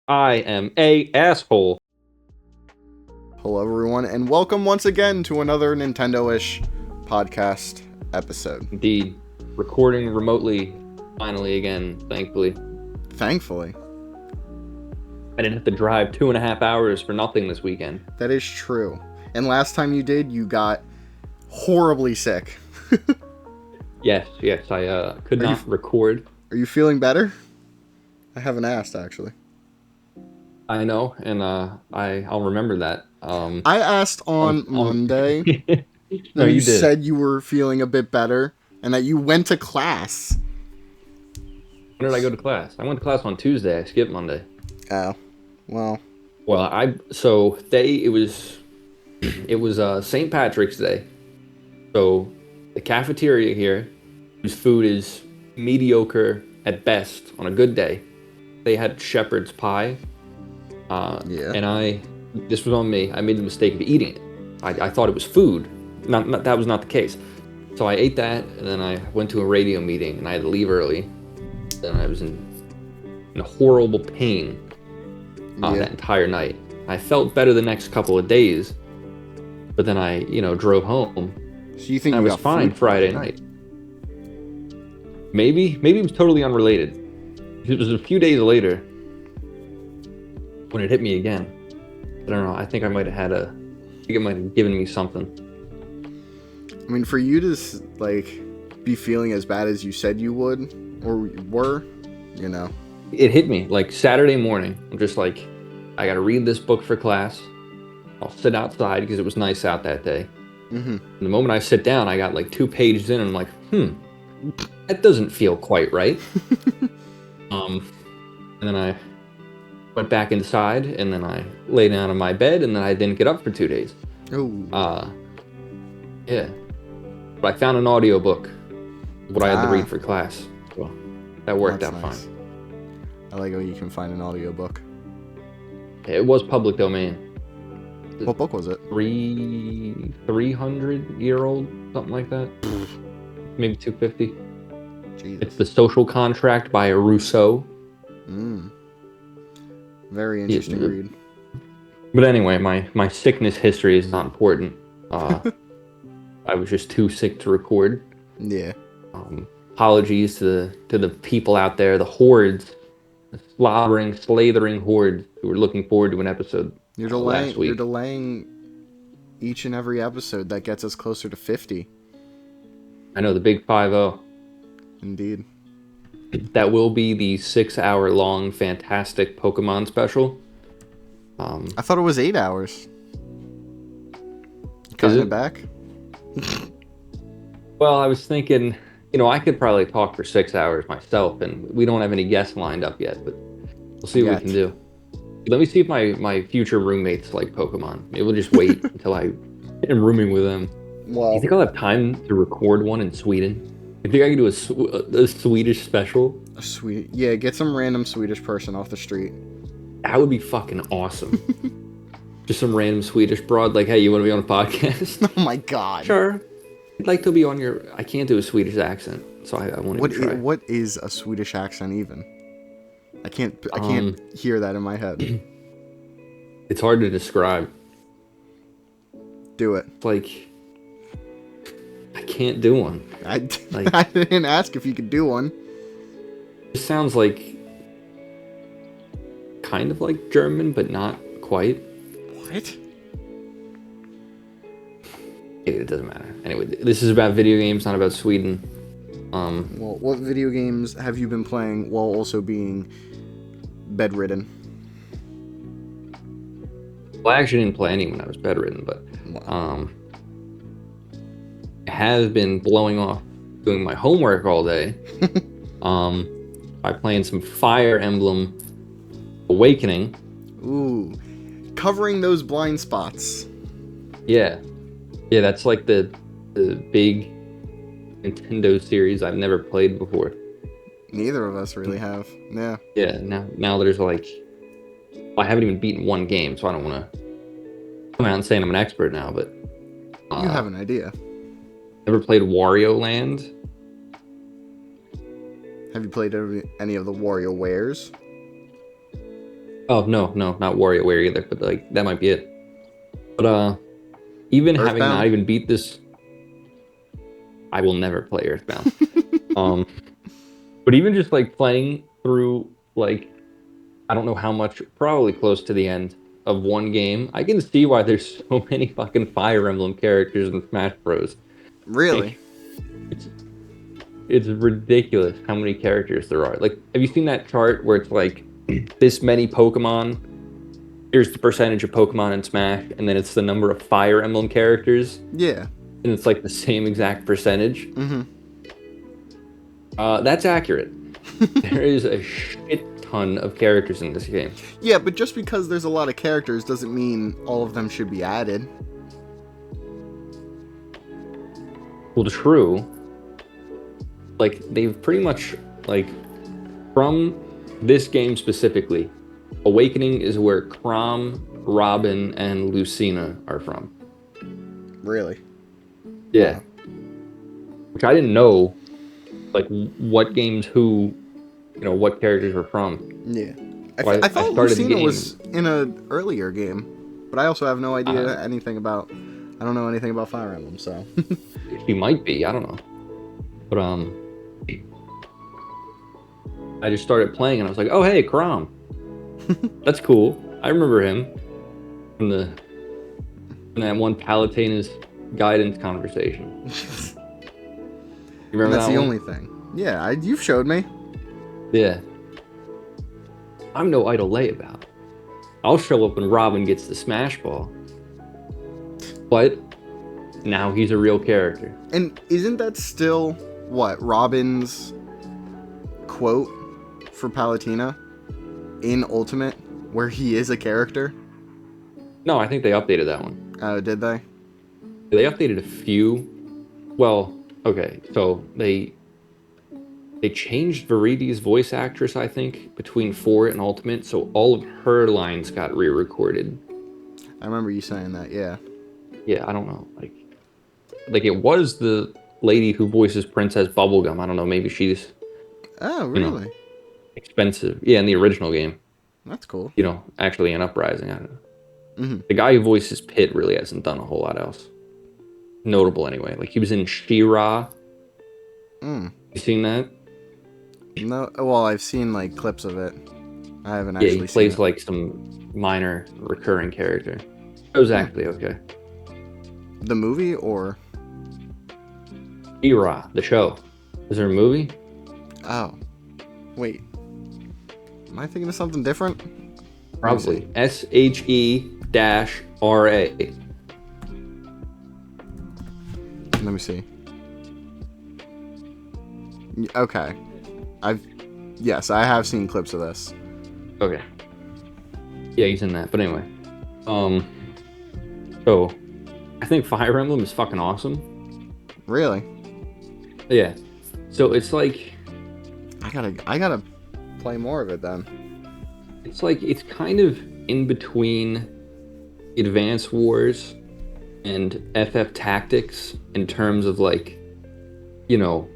I am a asshole. Hello, everyone, and welcome once again to another Nintendoish podcast episode. Indeed. Recording remotely, finally again, thankfully. Thankfully. I didn't have to drive 2.5 hours for nothing this weekend. That is true. And last time you did, you got horribly sick. Yes, I could not record. Are you feeling better? I haven't asked, actually. I know, and I'll remember that. I asked on Monday. No, you did. Said you were feeling a bit better and that you went to class. When did I go to class? I went to class on Tuesday. I skipped Monday. Oh, well. Well, it was St. Patrick's Day. So the cafeteria here, whose food is mediocre at best on a good day, they had shepherd's pie. Yeah. And this was on me. I made the mistake of eating it. I thought it was food. That was not the case. So I ate that, and then I went to a radio meeting, and I had to leave early. Then I was in horrible pain that entire night. I felt better the next couple of days, but then I, drove home. So you think I was fine Friday night? Maybe it was totally unrelated. It was a few days later when it hit me again. I don't know. I think it might have given me something. I mean, for you to be feeling as bad as you said you would, or were, It hit me like Saturday morning. I'm just like, I got to read this book for class. I'll sit outside because it was nice out that day. Mm-hmm. And the moment I sit down, I got like 2 pages in, and I'm like, that doesn't feel quite right. And then I went back inside, and then I lay down on my bed, and then I didn't get up for 2 days. Oh. Yeah. But I found an audiobook, what I had to read for class. Well, that worked out nice. fine. I like how you can find an audiobook. It was public domain. What book was it? 300-year-old, something like that. Maybe 250. Jesus. It's The Social Contract by Rousseau. Very interesting read. But anyway, my sickness history is not important. I was just too sick to record. Yeah. Apologies to the people out there, the hordes, the slobbering, slathering hordes who were looking forward to an episode last week. You're delaying each and every episode. That gets us closer to 50. I know, the big 5-0. Indeed. That will be the 6-hour-long fantastic Pokemon special. I thought it was 8 hours. Cutting it back? Well, I was thinking, I could probably talk for 6 hours myself, and we don't have any guests lined up yet, but we'll see what we can do. Let me see if my future roommates like Pokemon. Maybe we'll just wait until I am rooming with them. Well, you think I'll have time to record one in Sweden? You think I can do a Swedish special? Yeah, get some random Swedish person off the street. That would be fucking awesome. Just some random Swedish broad, like, hey, you want to be on a podcast? Oh my god. Sure. I'd like to be on your... I can't do a Swedish accent, so I want to try. What is a Swedish accent even? I can't hear that in my head. It's hard to describe. Do it. Like, I can't do one. I didn't ask if you could do one. It sounds like kind of like German, but not quite. What? It doesn't matter. Anyway, this is about video games, not about Sweden. Well, what video games have you been playing while also being bedridden? Well, I actually didn't play any when I was bedridden, but I have been blowing off doing my homework all day by playing some Fire Emblem Awakening. Ooh, covering those blind spots. Yeah, that's like the big Nintendo series I've never played before. Neither of us really have. Yeah. Yeah. Now there's like, I haven't even beaten one game, so I don't want to come out and saying I'm an expert now. But you have an idea. Ever played Wario Land? Have you played any of the WarioWares? Oh no, not WarioWare either. But like that might be it. But even having not Earthbound? even beat this, I will never play Earthbound. Um, but even just like playing through like I don't know how much, probably close to the end of one game, I can see why there's so many fucking Fire Emblem characters in Smash Bros. Really? Like, it's it's ridiculous how many characters there are. Like, have you seen that chart where it's like this many Pokemon? Here's the percentage of Pokemon in Smash, and then it's the number of Fire Emblem characters, Yeah. and it's like the same exact percentage. Mm-hmm. That's accurate. There is a shit ton of characters in this game. Yeah, but just because there's a lot of characters doesn't mean all of them should be added. Well, true. Like they've pretty much like from this game specifically, Awakening is where Chrom, Robin, and Lucina are from. Really? Yeah. Which I didn't know, like what games what characters were from. Yeah. So I thought started the Lucina game. was in an earlier game, but I also have no idea anything about. I don't know anything about Fire Emblem, so. She might be, I don't know. But I just started playing and I was like, oh hey, Chrom. That's cool. I remember him from that one Palutena guidance conversation. You remember That's that the one? only thing. Yeah, you've showed me. Yeah. I'm no idle layabout. I'll show up when Robin gets the Smash Ball. But now he's a real character. And isn't that still what Robin's quote for Palutena in Ultimate, where he is a character? No, I think they updated that one. Oh, did they? They updated a few. Well, okay, so they changed Viridi's voice actress, I think, between 4 and Ultimate, so all of her lines got re-recorded. I remember you saying that, yeah. Yeah, I don't know. Like it was the lady who voices Princess Bubblegum. I don't know, maybe she's Oh, really? expensive. Yeah, in the original game. That's cool. Actually in Uprising. I don't know. Mm-hmm. The guy who voices Pit really hasn't done a whole lot else. Notable anyway. Like he was in She-Ra. You seen that? No, well, I've seen like clips of it. I haven't Yeah, actually he seen plays it. like some minor recurring character. It was actually okay. The movie or? She-Ra, the show. Is there a movie? Oh, wait. Am I thinking of something different? Probably. SHE-RA. Let me see. Okay. Yes, I have seen clips of this. Okay. Yeah, he's in that. But anyway. So I think Fire Emblem is fucking awesome. Really? Yeah. So it's like I gotta play more of it then. it's kind of in between Advance Wars and FF Tactics in terms of like, the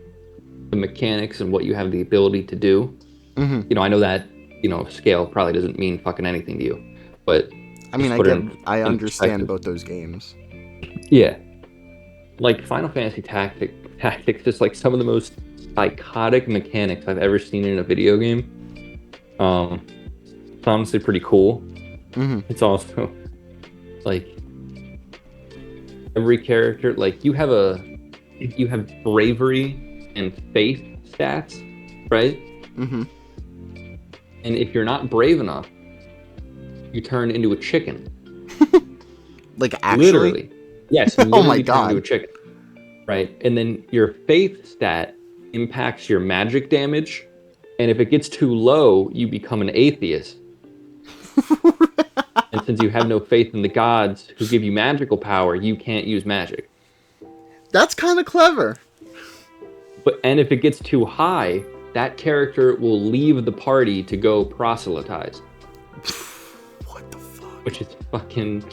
mechanics and what you have the ability to do. Mm-hmm. I know that, scale probably doesn't mean fucking anything to you, but I mean, I understand both those games. Yeah. Like Final Fantasy Tactics, just like some of the most psychotic mechanics I've ever seen in a video game. It's honestly pretty cool. Mm-hmm. It's also like every character, like you have bravery and faith stats, right? Mm-hmm. And if you're not brave enough, you turn into a chicken. Like actually? Literally. Yes. Oh my literally turn God. into a chicken. Right. And then your faith stat impacts your magic damage. And if it gets too low, you become an atheist. And since you have no faith in the gods who give you magical power, you can't use magic. That's kind of clever. And if it gets too high, that character will leave the party to go proselytize. What the fuck? Which is fucking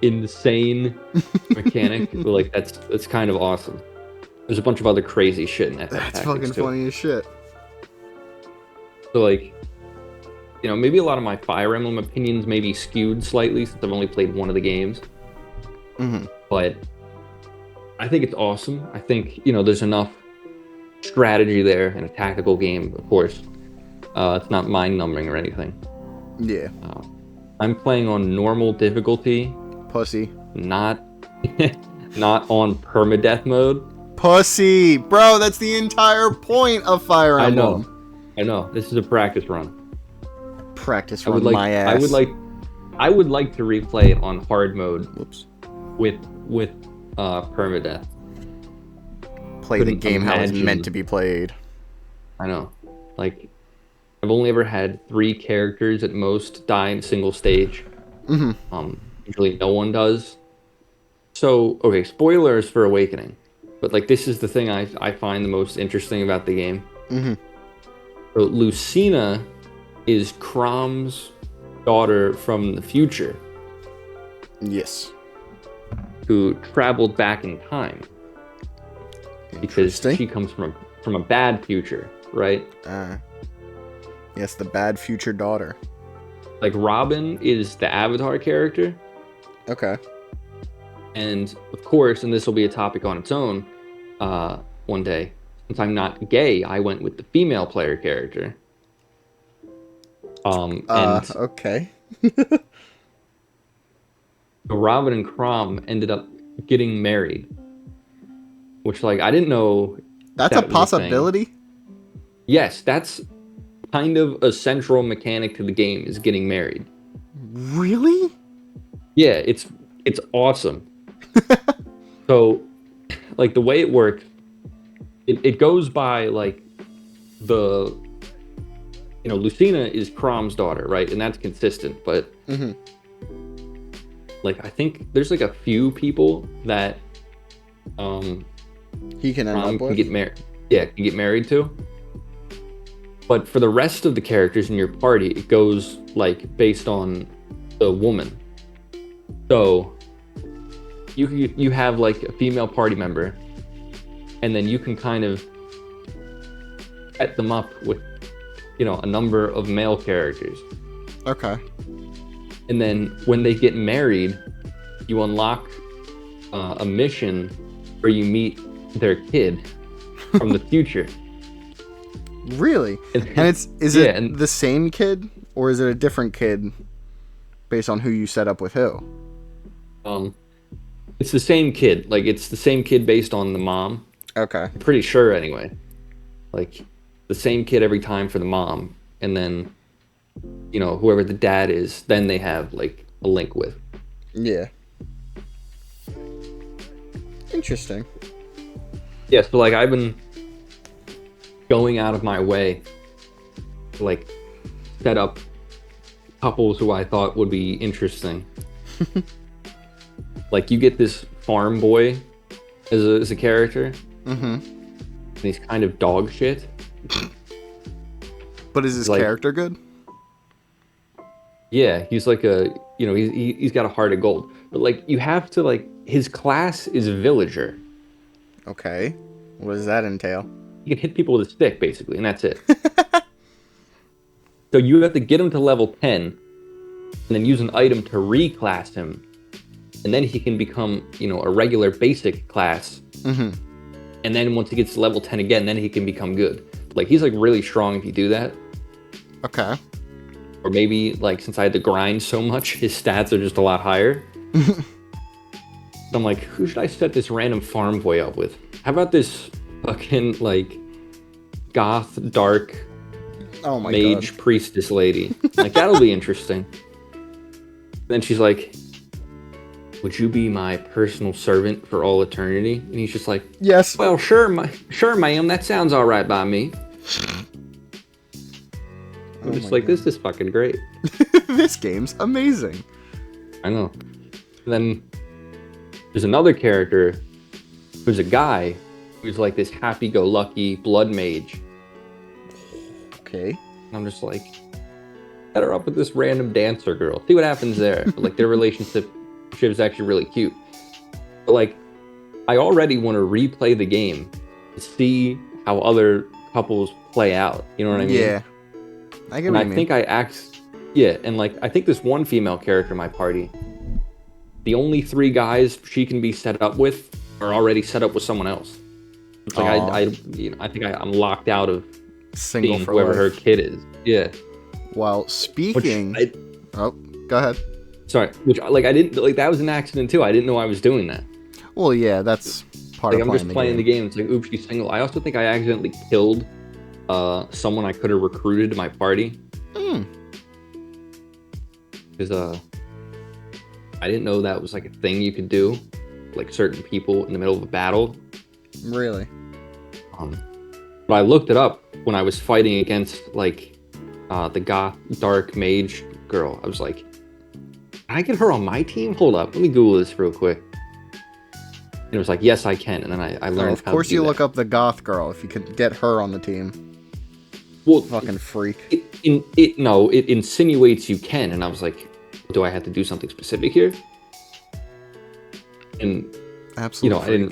insane mechanic. But like that's kind of awesome. There's a bunch of other crazy shit in FF That's Tactics fucking too. funny as shit. So like maybe a lot of my Fire Emblem opinions may be skewed slightly since I've only played one of the games. Mm-hmm. But I think it's awesome. I think, there's enough strategy there in a tactical game, of course. It's not mind-numbing or anything. Yeah. I'm playing on normal difficulty. Pussy. Not not on permadeath mode. Pussy! Bro, that's the entire point of Fire Emblem. I know. This is a practice run. Practice run my ass. I would like to replay it on hard mode. Whoops. With permadeath. Play the game how it's meant to be played. I know. Like, I've only ever had 3 characters at most die in a single stage. Mm-hmm. Usually no one does. So, okay, spoilers for Awakening. But, like, this is the thing I find the most interesting about the game. Mm-hmm. So, Lucina is Crom's daughter from the future. Yes. Who traveled back in time. Because she comes from a bad future, right? Yes, the bad future daughter. Like, Robin is the Avatar character. Okay. And, of course, and this will be a topic on its own one day, since I'm not gay, I went with the female player character. Okay. Robin and Crom ended up getting married. Which, like, I didn't know. That's a possibility? Yes, that's kind of a central mechanic to the game, is getting married. Really? Yeah, it's awesome. So, like, the way it works, it goes by, like, Lucina is Crom's daughter, right? And that's consistent, but, like, I think there's, like, a few people that, he can end up with? Can get married. Yeah, can get married to. But for the rest of the characters in your party, it goes, like, based on the woman. So, you have, like, a female party member, and then you can kind of set them up with, a number of male characters. Okay. And then when they get married, you unlock a mission where you meet their kid from the future. Really? And is it the same kid, or is it a different kid based on who you set up with who? It's the same kid. Like, it's the same kid based on the mom. Okay. I'm pretty sure, anyway. Like, the same kid every time for the mom, and then, whoever the dad is, then they have, like, a link with. Yeah. Interesting. Yeah, so, like, I've been going out of my way to, like, set up couples who I thought would be interesting. Like, you get this farm boy as a character. Mm-hmm. And he's kind of dog shit. But is his character good? Yeah, he's like he's got a heart of gold. But, like, you have to, like, his class is villager. Okay. What does that entail? You can hit people with a stick, basically, and that's it. So you have to get him to level 10, and then use an item to reclass him. And then he can become, a regular basic class. Mm-hmm. And then once he gets to level 10 again, then he can become good. Like, he's, like, really strong if you do that. Okay. Or maybe, like, since I had to grind so much, his stats are just a lot higher. So I'm like, who should I set this random farm boy up with? How about this fucking, like, goth, dark, mage priestess lady? Like, that'll be interesting. Then she's like, would you be my personal servant for all eternity? And he's just like, yes. Well, sure, ma'am. That sounds all right by me. I'm just like, this is fucking great. This game's amazing. I know. And then there's another character who's a guy who's like this happy-go-lucky blood mage. Okay. And I'm just like, set her up with this random dancer girl. See what happens there. But, like, their relationship is actually really cute. But, like, I already want to replay the game to see how other couples play out. You know what I mean? Yeah. I get what you mean. I think I Yeah, and like I think this one female character in my party, the only 3 guys she can be set up with are already set up with someone else. It's like Aw. I think I'm locked out of Single being for whoever life. her kid is. Yeah. Well, Which speaking. I, Oh, go ahead. sorry, which like I didn't like that was an accident too. I didn't know I was doing that. Well, yeah, that's part Like of I'm just playing the game. game. It's like oops, she's single. I also think I accidentally killed someone I could have recruited to my party Mm, because I didn't know that was like a thing you could do, like certain people in the middle of a battle. really? But I looked it up when I was fighting against like the goth dark mage girl. I was like, can I get her on my team? Hold up, let me Google this real quick. And it was like, yes, I can. And then I Oh, learned. of how course, to do you that. look up the goth girl if you could get her on the team. Well, Fucking freak. it insinuates you can, and I was like, do I have to do something specific here? And Absolutely. I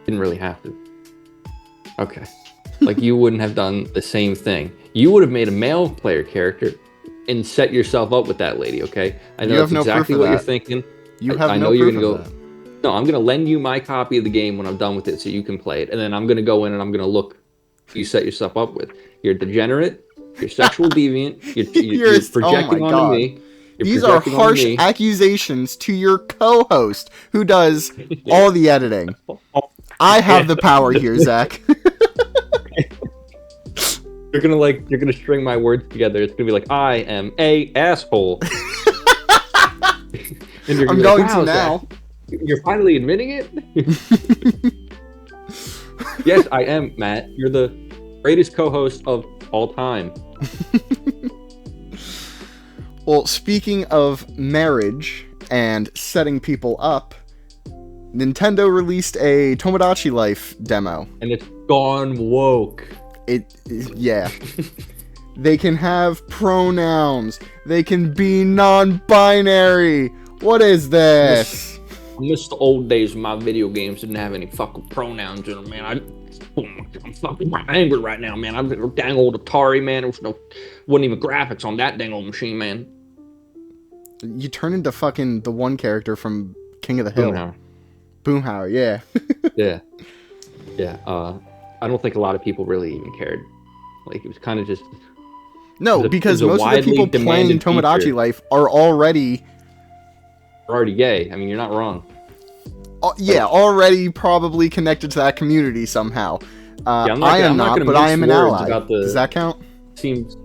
didn't really have to. Okay. Like you wouldn't have done the same thing. You would have made a male player character and set yourself up with that lady, okay? I know You have that's no proof exactly of what you're that. thinking. You have I no know you're proof gonna of go. that. No, I'm gonna lend you my copy of the game when I'm done with it so you can play it. And then I'm gonna go in and I'm gonna look who you set yourself up with. You're a degenerate, you're sexual deviant, you're projecting oh my onto God. me. You're These are projecting onto harsh me. accusations to your co-host who does all the editing. I have the power here, Zach. You're gonna string my words together. It's gonna be like, I am a asshole. And you're I'm be going like, to wow, now. Zach, you're finally admitting it? Yes, I am, Matt. You're the greatest co-host of all time. Well, speaking of marriage and setting people up, Nintendo released a Tomodachi Life demo. And it's gone woke. Yeah. They can have pronouns. They can be non-binary. What is this? I miss the old days when my video games didn't have any fucking pronouns in them, man. I'm fucking angry right now, man. I'm a dang old Atari, man. There wasn't even graphics on that dang old machine, man. You turn into fucking the one character from King of the Hill. Boomhauer. Boomhauer, yeah. Yeah. Yeah. I don't think a lot of people really even cared. Like, it was kind of just... No, because it was a most of the people widely playing demanded Tomodachi feature. Life are already... already gay. I mean, you're not wrong. already probably connected to that community somehow. I'm I am I'm not, gonna but I mince am an words ally. about the- Does that count? Seems...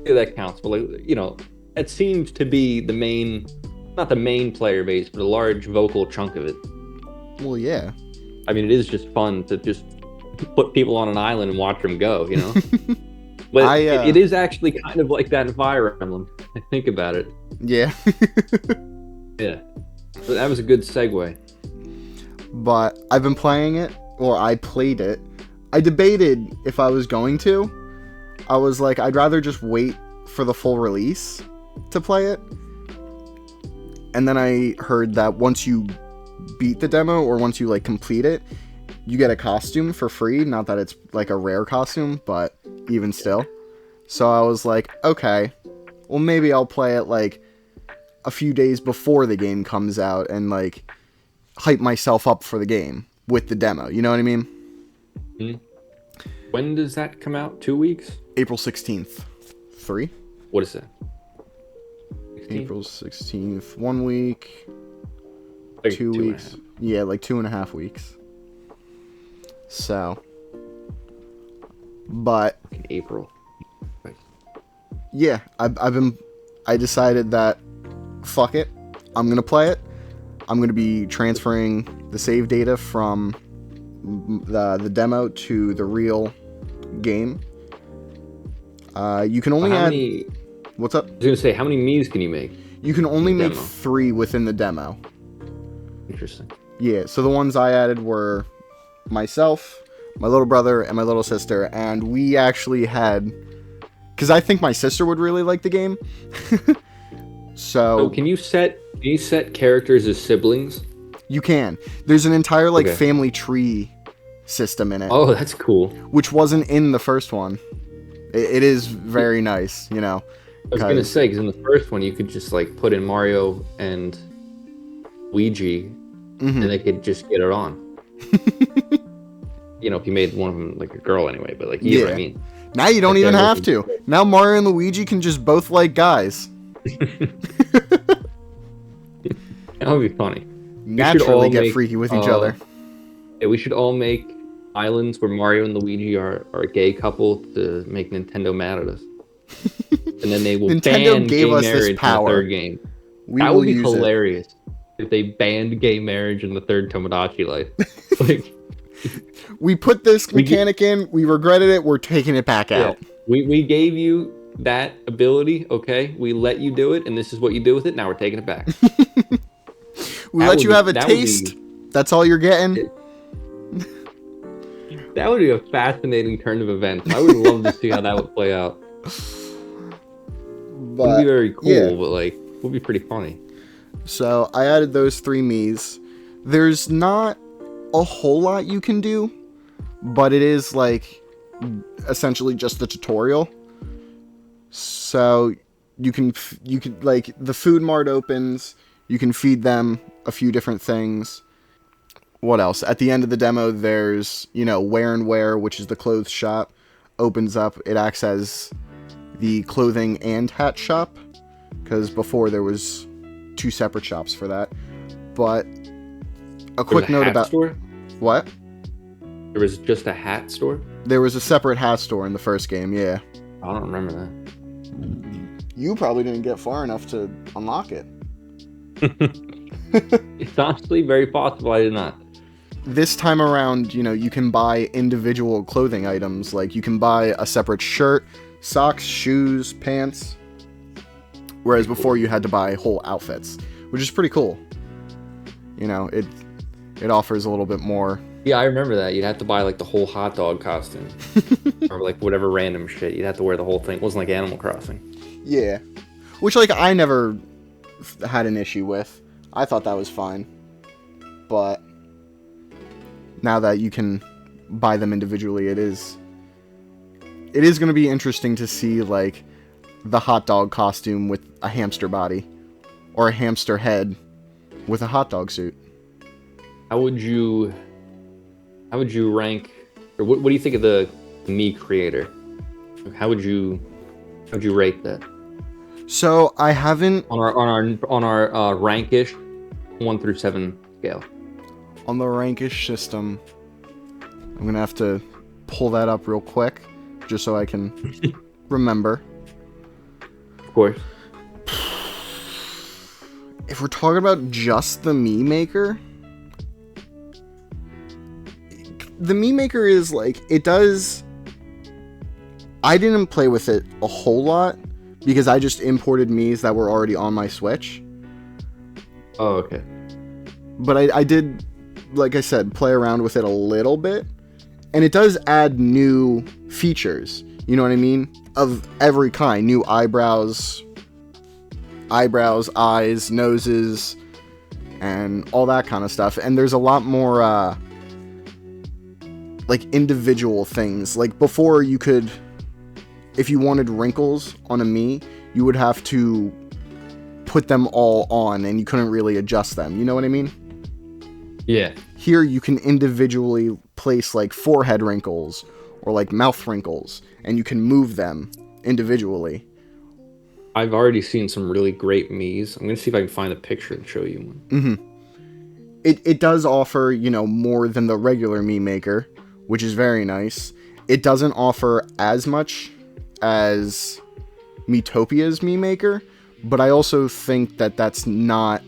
Yeah, that counts. But, like, it seems to be the main... Not the main player base, but a large vocal chunk of it. Well, yeah. I mean, it is just fun to just put people on an island and watch them go, But it is actually kind of like that Fire Emblem. I think about it. Yeah. Yeah. But that was a good segue. But I've been playing it, or I played it. I debated if I was going to. I was like, I'd rather just wait for the full release to play it. And then I heard that once you beat the demo, or once you complete it, you get a costume for free. Not that it's like a rare costume, but even still. So I was like, okay, well maybe I'll play it a few days before the game comes out and hype myself up for the game with the demo. You know what I mean? Mm-hmm. When does that come out? 2 weeks? April 16th. 3? What is that? 16? April 16th. 1 week. Like 2 2.5. weeks. Yeah, 2.5 weeks. So. But. In April. Yeah, I decided that, fuck it, I'm gonna play it. I'm gonna be transferring the save data from the demo to the real game. You can only add... What's up? I was gonna say, how many Miis can you make? You can only make Demo. 3 within the demo. Interesting. Yeah, so the ones I added were myself, my little brother, and my little sister, and we actually had... Because I think my sister would really like the game. So can you set characters as siblings? You can. There's an entire Okay. family tree system in it, Oh, that's cool. which wasn't in the first one. It is very nice, I was gonna say, because in the first one you could just like put in Mario and Luigi, and they could just get it on. If you made one of them like a girl anyway, but like you know what I mean. Now you don't Like, even have to. Now Mario and Luigi can just both like guys. That would be funny. Naturally get freaky with each other. Yeah, we should all make islands where Mario and Luigi are a gay couple to make Nintendo mad at us. And then they will ban gay marriage in the third game. That would be hilarious if they banned gay marriage in the third Tomodachi Life. Like, we put this mechanic in, we regretted it, we're taking it back out. We gave you that ability, okay? We let you do it, and this is what you do with it, now we're taking it back. We let you have a taste, that's all you're getting. That would be a fascinating turn of events. I would love to see how that would play out. It would be very cool, but like, it would be pretty funny. So I added those 3 Miis. There's not a whole lot you can do, but it is like essentially just the tutorial. So you can like, the food mart opens, you can feed them a few different things. What else? At the end of the demo, there's, Wear and Wear, which is the clothes shop, opens up. It acts as the clothing and hat shop, because before there was 2 separate shops for that. But a quick note about... Store? What? There was just a hat store? There was a separate hat store in the first game, yeah. I don't remember that. You probably didn't get far enough to unlock it. It's honestly very possible I did not. This time around, you can buy individual clothing items. Like, you can buy a separate shirt, socks, shoes, pants. Whereas before you had to buy whole outfits, which is pretty cool. It offers a little bit more. Yeah, I remember that. You'd have to buy like the whole hot dog costume. Or like whatever random shit. You'd have to wear the whole thing. It wasn't like Animal Crossing. Yeah. Which, like, I never had an issue with. I thought that was fine. But now that you can buy them individually, it is going to be interesting to see, like, the hot dog costume with a hamster body, or a hamster head with a hot dog suit. How would you rank, or what do you think of the Mii creator? How would you rate that? So I haven't on our rankish 1 through 7 scale. On the rankish system, I'm gonna have to pull that up real quick, just so I can remember. Of course. If we're talking about just the Mii Maker, the Mii Maker is like, it does... I didn't play with it a whole lot, because I just imported Miis that were already on my Switch. Oh, okay. But I did, like I said, play around with it a little bit, and it does add new features, you know what I mean? Of every kind. New eyebrows, eyes, noses, and all that kind of stuff. And there's a lot more, like, individual things. Like, before you could, if you wanted wrinkles on a Mii, you would have to put them all on, and you couldn't really adjust them. You know what I mean? Yeah. Here, you can individually place, like, forehead wrinkles, or, like, mouth wrinkles, and you can move them individually. I've already seen some really great Miis. I'm going to see if I can find a picture and show you one. Mm-hmm. It does offer, more than the regular Mii Maker, which is very nice. It doesn't offer as much as Miitopia's Mii Maker, but I also think that that's not...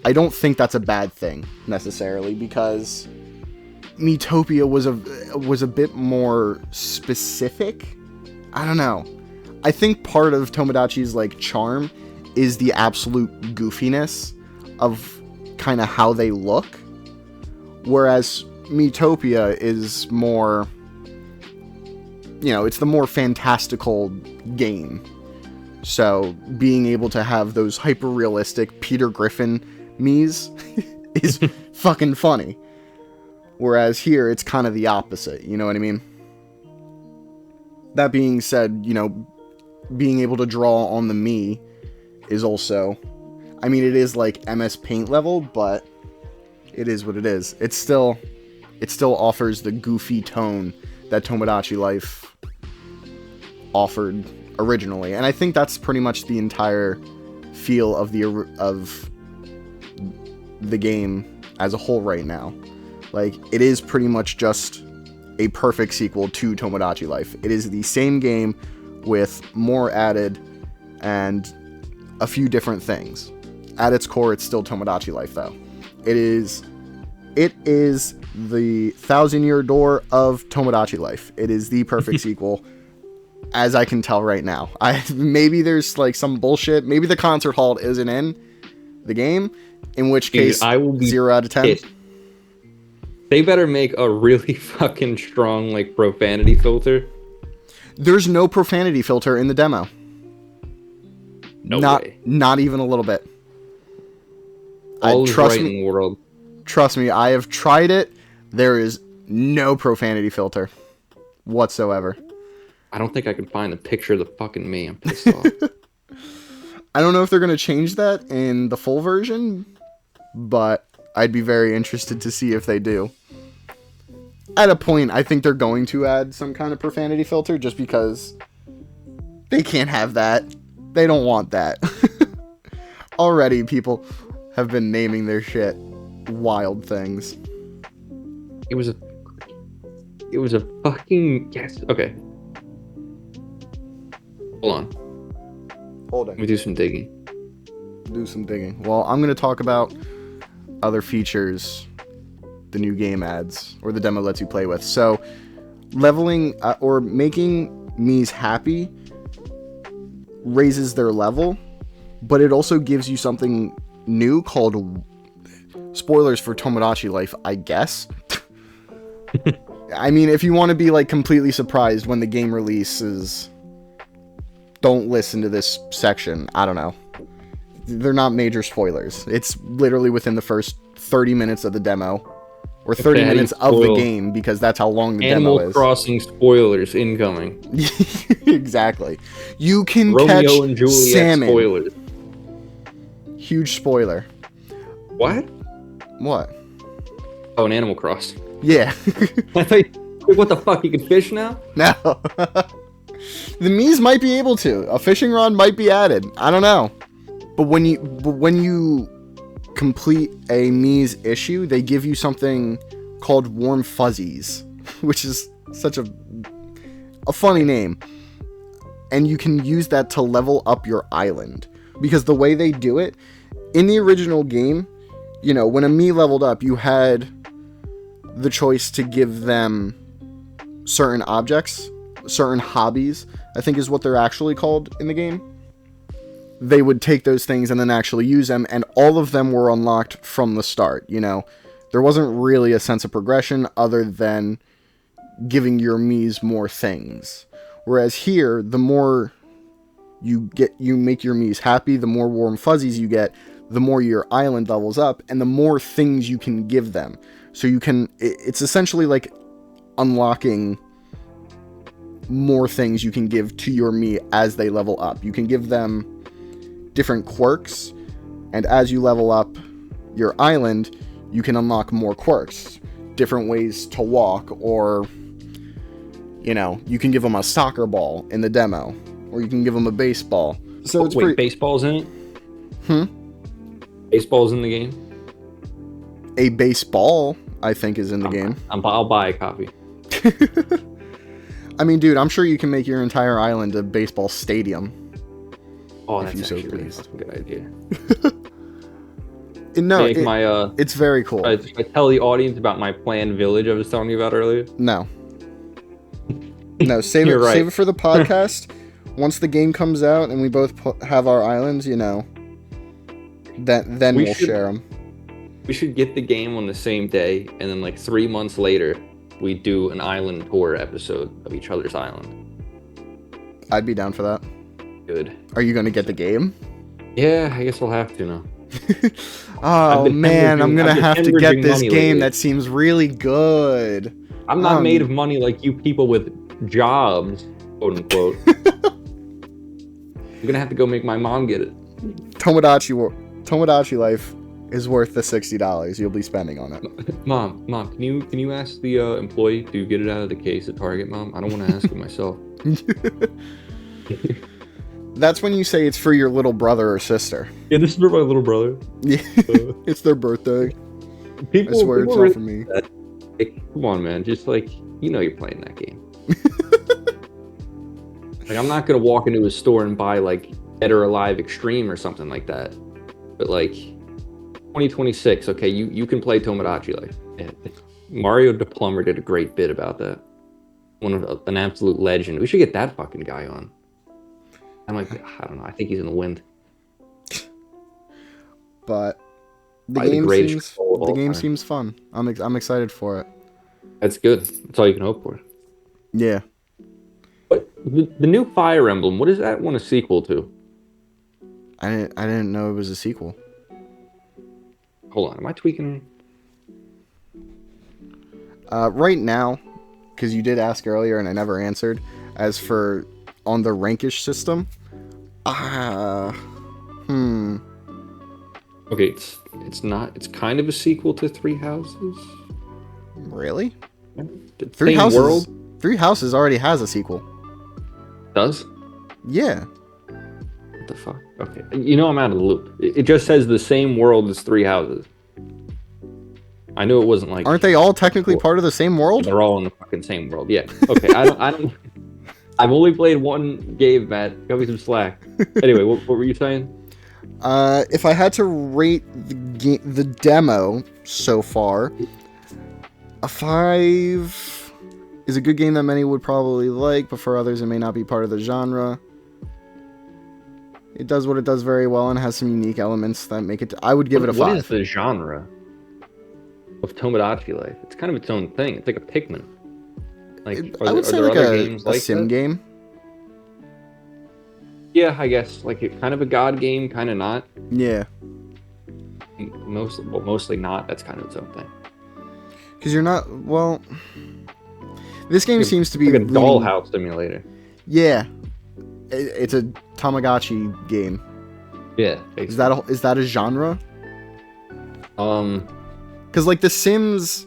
I don't think that's a bad thing, necessarily, because Miitopia was a bit more specific. I don't know. I think part of Tomodachi's, like, charm is the absolute goofiness of kind of how they look, whereas Miitopia is more, it's the more fantastical game. So being able to have those hyper-realistic Peter Griffin Miis is fucking funny. Whereas here, it's kind of the opposite, you know what I mean? That being said, being able to draw on the Mii is also, I mean, it is like MS Paint level, but it is what it is. It still offers the goofy tone that Tomodachi Life offered originally, and I think that's pretty much the entire feel of the game as a whole right now. Like, it is pretty much just a perfect sequel to Tomodachi Life. It is the same game with more added and a few different things. At its core, it's still Tomodachi Life, though. It is the 1,000-year door of Tomodachi Life. It is the perfect sequel, as I can tell right now. Maybe there's like some bullshit. Maybe the concert hall isn't in the game, in which case, dude, I will be 0 out of 10. pissed. They better make a really fucking strong like profanity filter. There's no profanity filter in the demo. No way. Not even a little bit. All is right in the world. Trust me, I have tried it. There is no profanity filter whatsoever. I don't think I can find a picture of the fucking me. I'm pissed off. I don't know if they're going to change that in the full version, but I'd be very interested to see if they do. At a point, I think they're going to add some kind of profanity filter just because they can't have that. They don't want that. Already, people have been naming their shit wild things. It was a fucking yes. Okay. Hold on. Hold on. Let me do some digging. Do some digging. Well, I'm going to talk about other features the new game adds, or the demo lets you play with. So, leveling or making Mii's happy raises their level, but it also gives you something new called, spoilers for Tomodachi Life, I guess. I mean, if you want to be like completely surprised when the game releases, don't listen to this section. I don't know. They're not major spoilers. It's literally within the first 30 minutes of the demo, or 30 minutes of the game, because that's how long the demo is. Animal Crossing spoilers incoming. Exactly. You can Romeo catch and Juliet salmon. spoilers. Huge spoiler. What? What? Oh, an Animal Cross. Yeah. I thought, what the fuck? You can fish now? No. The Miis might be able to. A fishing rod might be added. I don't know. But when you complete a Mii's issue, they give you something called Warm Fuzzies, which is such a funny name. And you can use that to level up your island. Because the way they do it, in the original game, you know, when a Mii leveled up, you had the choice to give them certain objects, certain hobbies, I think is what they're actually called in the game. They would take those things and then actually use them, and all of them were unlocked from the start, you know. There wasn't really a sense of progression other than giving your Miis more things. Whereas here, the more you make your Miis happy, the more Warm Fuzzies you get, the more your island levels up, and the more things you can give them. So you can, it's essentially like unlocking more things you can give to your Mii as they level up. You can give them different quirks, and as you level up your island, you can unlock more quirks, different ways to walk, or, you know, you can give them a soccer ball in the demo, or you can give them a baseball. So it's wait, baseball's in it? Baseball's in the game? A baseball, I think, is in the game. I'll buy a copy. I mean, dude, I'm sure you can make your entire island a baseball stadium. Oh, that's actually a good idea. No, it's very cool. I tell the audience about my planned village I was telling you about earlier. No, save it. Right. Save it for the podcast. Once the game comes out and we both have our islands, you know, then we'll share them. We should get the game on the same day, and then like 3 months later, we do an island tour episode of each other's island. I'd be down for that. Good. Are you going to get the game? Yeah, I guess we'll have to now. Oh man, I'm going to have to get this game lately. That seems really good. I'm not made of money like you people with jobs, quote unquote. I'm gonna have to go make my mom get it. Tomodachi Life is worth the $60 you'll be spending on it. Mom, can you ask the employee to get it out of the case at Target, Mom? I don't want to ask it myself. That's when you say it's for your little brother or sister. Yeah, this is for my little brother. Yeah, it's their birthday. I swear it's not for me. Come on, man. Just like, you're playing that game. Like, I'm not gonna walk into a store and buy like Dead or Alive Extreme or something like that. But like 2026, okay, you can play Tomodachi Life. Yeah. Mario the Plumber did a great bit about that. An absolute legend. We should get that fucking guy on. I'm like, I don't know. I think he's in the wind. But the game seems fun. I'm excited for it. That's good. That's all you can hope for. Yeah. But the new Fire Emblem, what is that one a sequel to? I didn't know it was a sequel. Hold on, am I tweaking? Right now, because you did ask earlier and I never answered. As for on the rankish system, Okay, it's not. It's kind of a sequel to Three Houses. Really? Three Houses. Three Houses already has a sequel. Does? Yeah. What the fuck? Okay, I'm out of the loop. It just says the same world as Three Houses. I knew it wasn't like. Aren't they all technically part of the same world? They're all in the fucking same world. Yeah. Okay. I don't. I've only played one game, Matt. Cut me some slack. Anyway, what were you saying? If I had to rate the demo so far, a 5 is a good game that many would probably like, but for others it may not be part of the genre. It does what it does very well and has some unique elements that make it. I would give it a 5. What is the genre of Tomodachi Life? It's kind of its own thing. It's like a Pikmin. Like, I would say like a sim game. Yeah, I guess like kind of a god game, kind of not. Yeah. Mostly not. That's kind of its own thing. Because you're not. Well, this game seems to be like a dollhouse simulator. Yeah, it's a Tamagotchi game. Yeah. Basically. Is that a genre? Because like The Sims.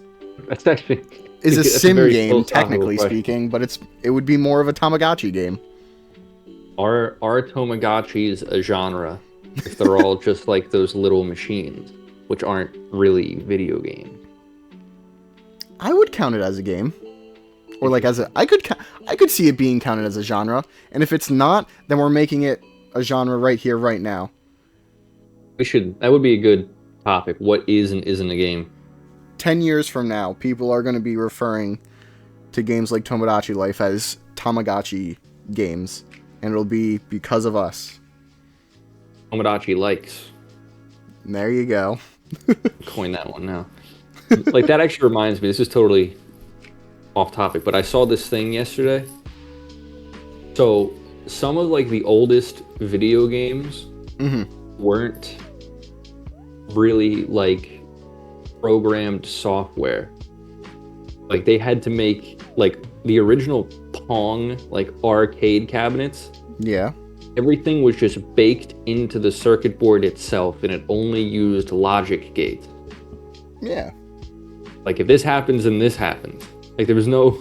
That's actually. Is a sim game, technically speaking, but it would be more of a Tamagotchi game. Are Tamagotchis a genre if they're all just like those little machines, which aren't really video games? I would count it as a game, or like I could see it being counted as a genre, and if it's not, then we're making it a genre right here, right now. That would be a good topic. What is and isn't a game? 10 years from now, people are going to be referring to games like Tomodachi Life as Tamagotchi games, and it'll be because of us. Tomodachi likes. There you go. Coin that one now. Like, that actually reminds me, this is totally off topic, but I saw this thing yesterday. So, some of like the oldest video games weren't really like programmed software. Like, they had to make like the original Pong like arcade cabinets. Yeah. Everything was just baked into the circuit board itself, and it only used logic gates. Yeah. Like, if this happens, then this happens. Like, there was no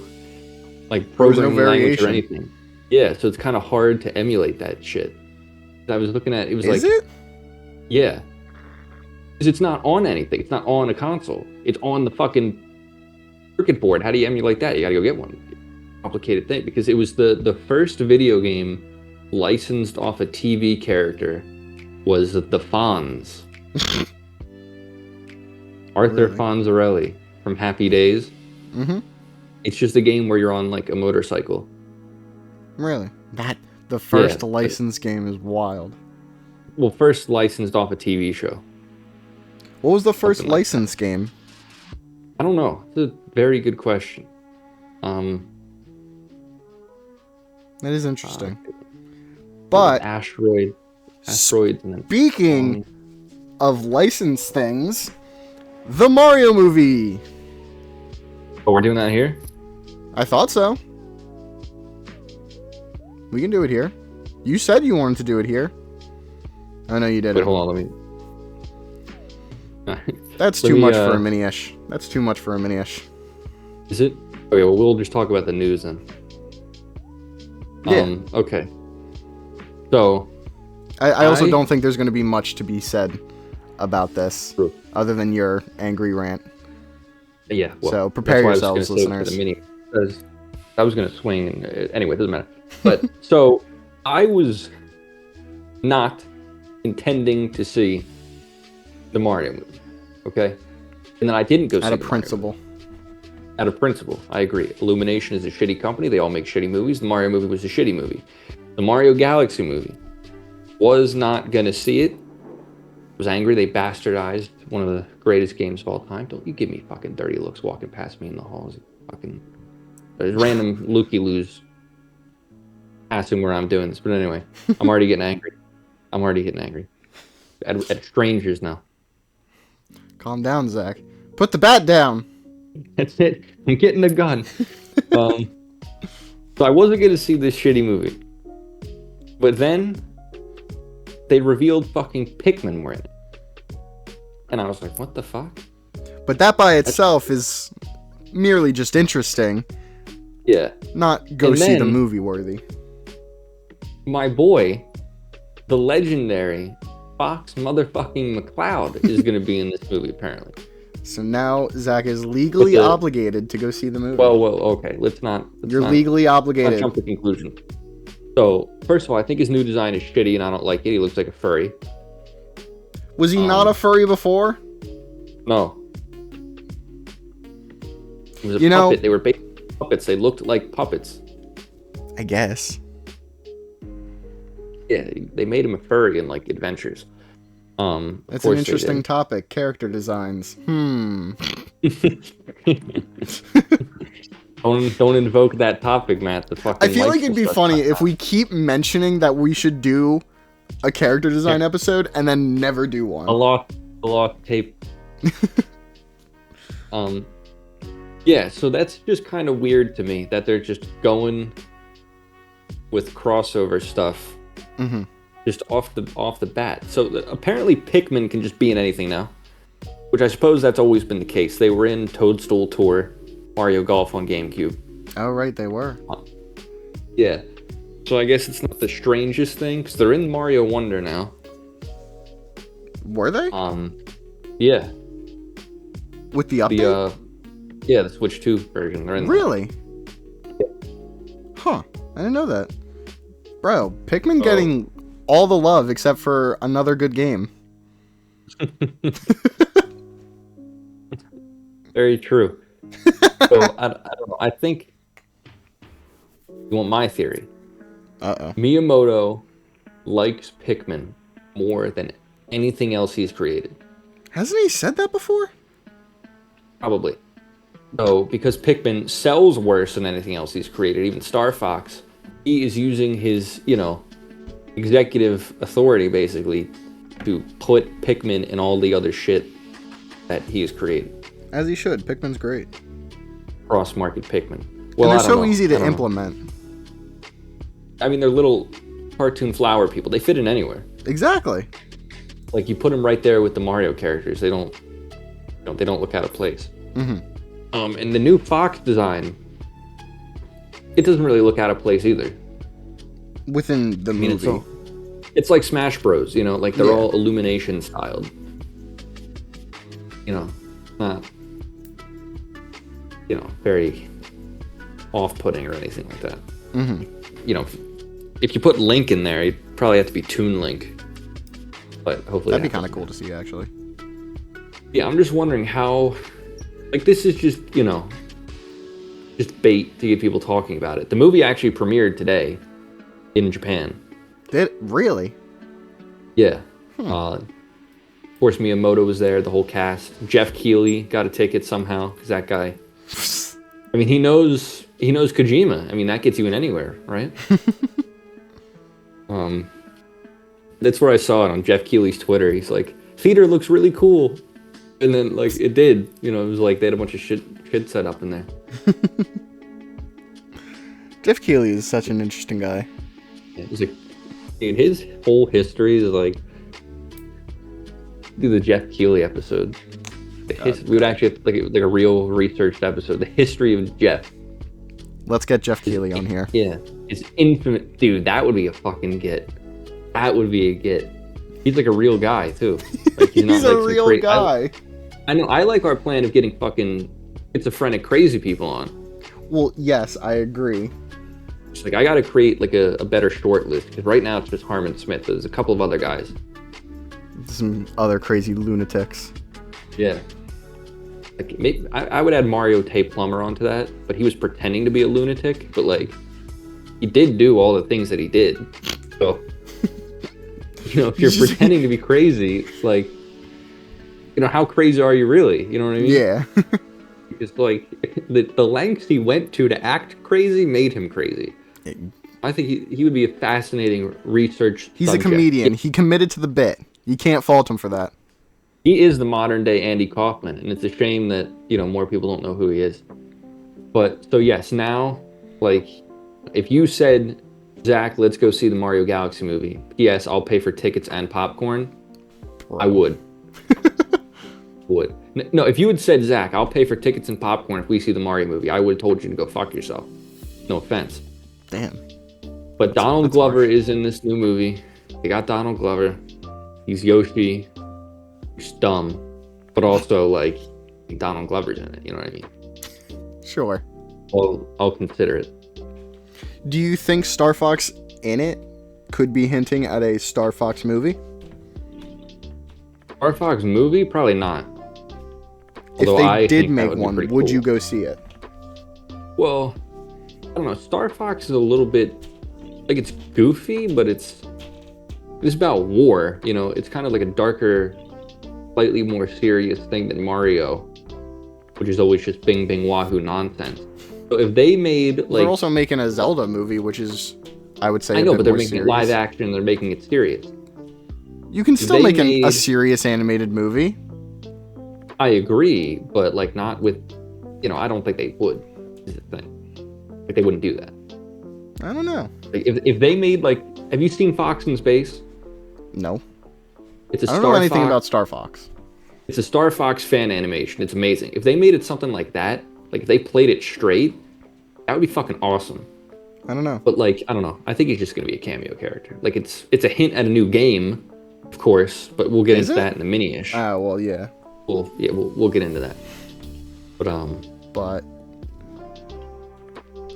like programming language or anything. Yeah, so it's kind of hard to emulate that shit. I was looking at it was Is it? Yeah. Because it's not on anything. It's not on a console. It's on the fucking circuit board. How do you emulate that? You gotta go get one. Complicated thing. Because it was the first video game licensed off a TV character was the Fonz. Arthur Fonzarelli from Happy Days. Mm-hmm. It's just a game where you're on like a motorcycle. Really? The first licensed game is wild. Well, first licensed off a TV show. What was the first licensed game? I don't know. It's a very good question. That is interesting. But asteroids. Speaking of licensed things, the Mario movie. Oh, we're doing that here? I thought so. We can do it here. You said you wanted to do it here. I know you didn't. Wait, hold on, let me... That's too much for a mini-ish. That's too much for a mini-ish. Is it? Okay, well, we'll just talk about the news then. Yeah. Okay. So... I also don't think there's going to be much to be said about this, True. other than your angry rant. Yeah, well... So prepare yourselves, listeners. Because I was going to swing... Anyway, it doesn't matter. But, so, I was not intending to see the Mario movie, okay? And then I didn't go see Out of the principle. Out of principle, I agree. Illumination is a shitty company. They all make shitty movies. The Mario movie was a shitty movie. The Mario Galaxy movie was not going to see it. Was angry. They bastardized one of the greatest games of all time. Don't you give me fucking dirty looks walking past me in the halls. Fucking... There's random looky-loos passing where I'm doing this. But anyway, I'm already getting angry. At strangers now. Calm down, Zach. Put the bat down. That's it. I'm getting the gun. So I wasn't going to see this shitty movie. But then they revealed fucking Pikmin were in it. And I was like, what the fuck? But that by itself is merely just interesting. Yeah. Not go see the movie worthy. My boy, the legendary Fox motherfucking McCloud is going to be in this movie, apparently. So now Zach is legally obligated to go see the movie. Well, okay. Let's not legally obligated. Let's jump to conclusion. So, first of all, I think his new design is shitty and I don't like it. He looks like a furry. Was he not a furry before? No. He was a puppet. They were puppets. They looked like puppets. I guess. Yeah, they made him a furry in, like, Adventures. That's an interesting topic. Character designs. Don't invoke that topic, Matt. I feel like it'd be funny if we keep mentioning that we should do a character design episode and then never do one. A lost tape. Yeah, so that's just kind of weird to me that they're just going with crossover stuff. Mm-hmm. Just off the bat. So apparently Pikmin can just be in anything now, which I suppose that's always been the case. They were in Toadstool Tour, Mario Golf on GameCube. Oh, right, they were. Yeah. So I guess it's not the strangest thing, because they're in Mario Wonder now. Were they? Yeah. With the update? The Switch 2 version. They're in really? Yeah. Huh. I didn't know that. Bro, Pikmin getting all the love except for another good game. Very true. So, I don't know. I think... You want my theory? Uh-oh. Miyamoto likes Pikmin more than anything else he's created. Hasn't he said that before? Probably. So, because Pikmin sells worse than anything else he's created, even Star Fox, he is using his, executive authority, basically, to put Pikmin in all the other shit that he has created. As he should. Pikmin's great. Cross-market Pikmin. Well, and they're so easy to implement. I mean, they're little cartoon flower people. They fit in anywhere. Exactly. Like, you put them right there with the Mario characters. They don't look out of place. Mm-hmm. And the new Fox design, it doesn't really look out of place either. Within the movie. It's like Smash Bros, like they're all Illumination styled. Not, very off-putting or anything like that. Mm-hmm. If you put Link in there, you'd probably have to be Toon Link. But hopefully that'd be kind of cool to see, actually. Yeah, I'm just wondering how... Like, this is just, just bait to get people talking about it. The movie actually premiered today in Japan. Did it? Really? Yeah. Of course, Miyamoto was there, the whole cast. Jeff Keighley got a ticket somehow, because that guy... I mean, he knows Kojima. I mean, that gets you in anywhere, right? That's where I saw it on Jeff Keighley's Twitter. He's like, theater looks really cool. And then, like, it did. It was like they had a bunch of shit set up in there. Jeff Keighley is such an interesting guy. Yeah, he's a Dude, his whole history is like, do the Jeff Keighley episode. We would actually have like a real researched episode. The history of Jeff. Let's get Jeff Keighley on here. Yeah, it's infinite, dude. That would be a fucking get. That would be a get. He's like a real guy too. Like, he's not He's like a real guy. I know. I like our plan of getting fucking schizophrenic, crazy people on. Well, yes, I agree. It's like I got to create like a better short list because right now it's just Harmon Smith. But there's a couple of other guys. Some other crazy lunatics. Yeah. Like maybe I would add Mario Tate Plummer onto that, but he was pretending to be a lunatic. But like, he did do all the things that he did. So, if you're pretending to be crazy, like, how crazy are you really? You know what I mean? Yeah. Because like the lengths he went to act crazy made him crazy. I think he would be a fascinating research He's subject. a comedian. He committed to the bit. You can't fault him for that. He is the modern day Andy Kaufman, and it's a shame that, more people don't know who he is. But, so yes, now, like, if you said, Zach, let's go see the Mario Galaxy movie, yes, I'll pay for tickets and popcorn, Bro. I would. Would. No, if you had said, Zach, I'll pay for tickets and popcorn if we see the Mario movie, I would have told you to go fuck yourself. No offense. Damn. But Donald Glover is in this new movie. They got Donald Glover. He's Yoshi. He's dumb. But also, like, Donald Glover's in it. You know what I mean? Sure. I'll consider it. Do you think Star Fox in it could be hinting at a Star Fox movie? Star Fox movie? Probably not. Although if they did make one, would you go see it? Well, I don't know. Star Fox is a little bit, like, it's goofy, but it's about war. It's kind of like a darker, slightly more serious thing than Mario, which is always just bing bing wahoo nonsense. So if they made like, they're also making a Zelda movie, which is, I would say, I know, but they're making serious. it live action. They're making it serious. You can still make a serious animated movie. I agree, but like not with, I don't think they would. Is the thing. Like they wouldn't do that. I don't know. Like if they made like, have you seen Fox in Space? No. It's a I don't know anything about Star Fox. It's a Star Fox fan animation. It's amazing. If they made it something like that, like if they played it straight, that would be fucking awesome. I don't know. But like, I don't know. I think he's just gonna be a cameo character. Like it's a hint at a new game, of course, but we'll get into that in the mini-ish. Ah, well, yeah. We'll get into that. But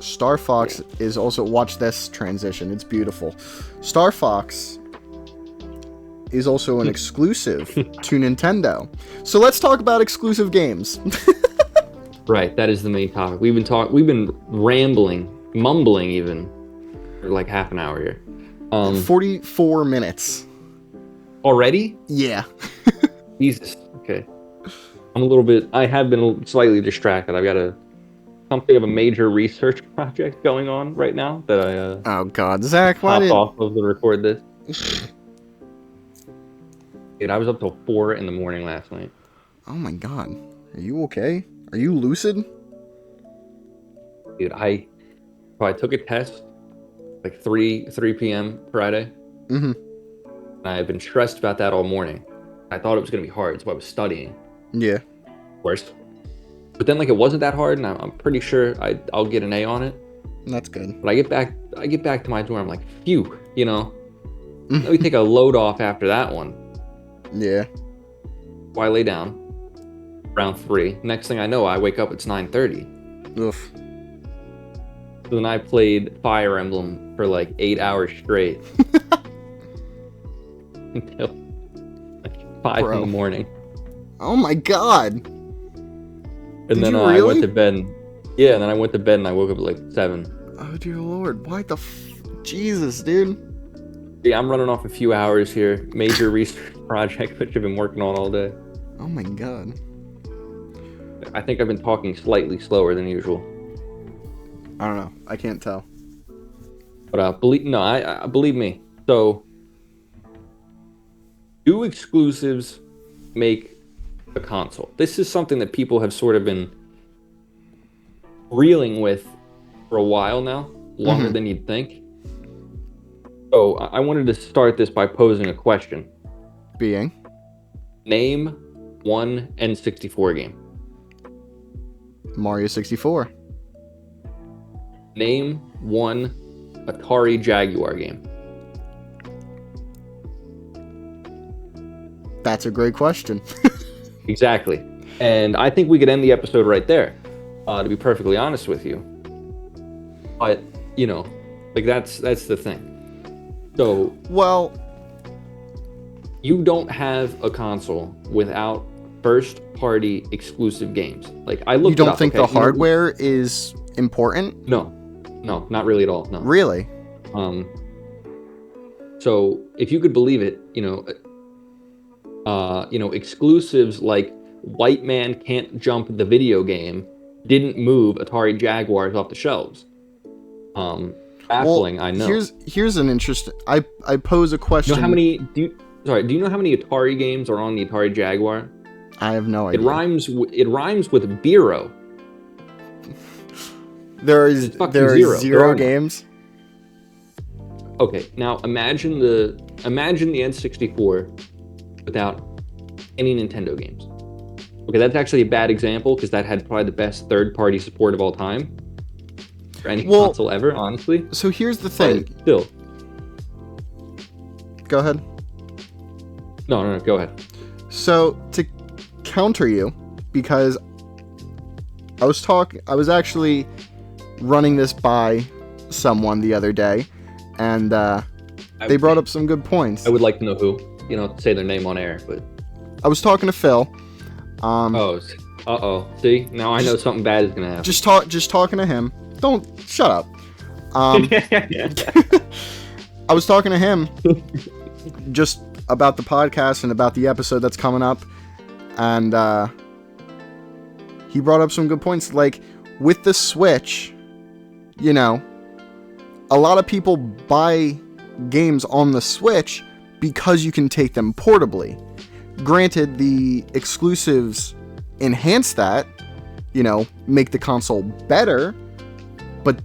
Star Fox is also, watch this transition. It's beautiful. Star Fox is also an exclusive to Nintendo. So let's talk about exclusive games. Right, that is the main topic. We've been rambling, mumbling even, for like half an hour here. 44 minutes. Already? Yeah. Jesus. Okay. I have been slightly distracted. I've got something of a major research project going on right now that I oh god, Zach, why popped off of to record this. Dude, I was up till 4 in the morning last night. Oh my god. Are you okay? Are you lucid? Dude, I took a test like 3 p.m. Friday. Mm-hmm. And I've been stressed about that all morning. I thought it was going to be hard, so I was studying. Yeah. Of course. But then like it wasn't that hard, and I'm pretty sure I'll get an A on it. That's good. But I get back to my dorm, I'm like, phew, Let me take a load off after that one. Yeah. So I lay down around 3. Next thing I know, I wake up, it's 9:30. Oof. So then I played Fire Emblem for like 8 hours straight. Until like 5 in the morning. Oh my god. And then I went to bed. And then I went to bed and I woke up at like 7. Oh dear lord, why the Jesus, dude. Yeah, I'm running off a few hours here. Major research project which I've been working on all day. Oh my god. I think I've been talking slightly slower than usual. I don't know. I can't tell. But believe me. So, do exclusives make a console? This is something that people have sort of been reeling with for a while now, longer than you'd think. So I wanted to start this by posing a question. Being Name one N64 game. Mario 64. Name one Atari Jaguar game. That's a great question. Exactly. And I think we could end the episode right there, to be perfectly honest with you. But, like that's the thing. So, Well, you don't have a console without first-party exclusive games. Like, I looked you don't it up, think okay? the hardware is important? No, not really at all. No. Really? So if you could believe it, exclusives like White Man Can't Jump the video game didn't move Atari Jaguars off the shelves. Baffling, Well, I know. here's an interesting. I pose a question. You know how many? Do you know how many Atari games are on the Atari Jaguar? I have no It idea. rhymes with Biro. There are zero. zero games. Okay, now imagine the N64 without any Nintendo games. Okay, that's actually a bad example because that had probably the best third-party support of all time for any console ever, honestly. So here's the thing. But still. Go ahead. No, go ahead. So to counter you, because I was actually running this by someone the other day, and they brought up some good points. I would like to know who. Say their name on air, but I was talking to Phil. See, now I know something bad is gonna happen. Just talking to him. Don't shut up. I was talking to him just about the podcast and about the episode that's coming up, and he brought up some good points. Like with the Switch, a lot of people buy games on the Switch because you can take them portably. Granted, the exclusives enhance that, make the console better, but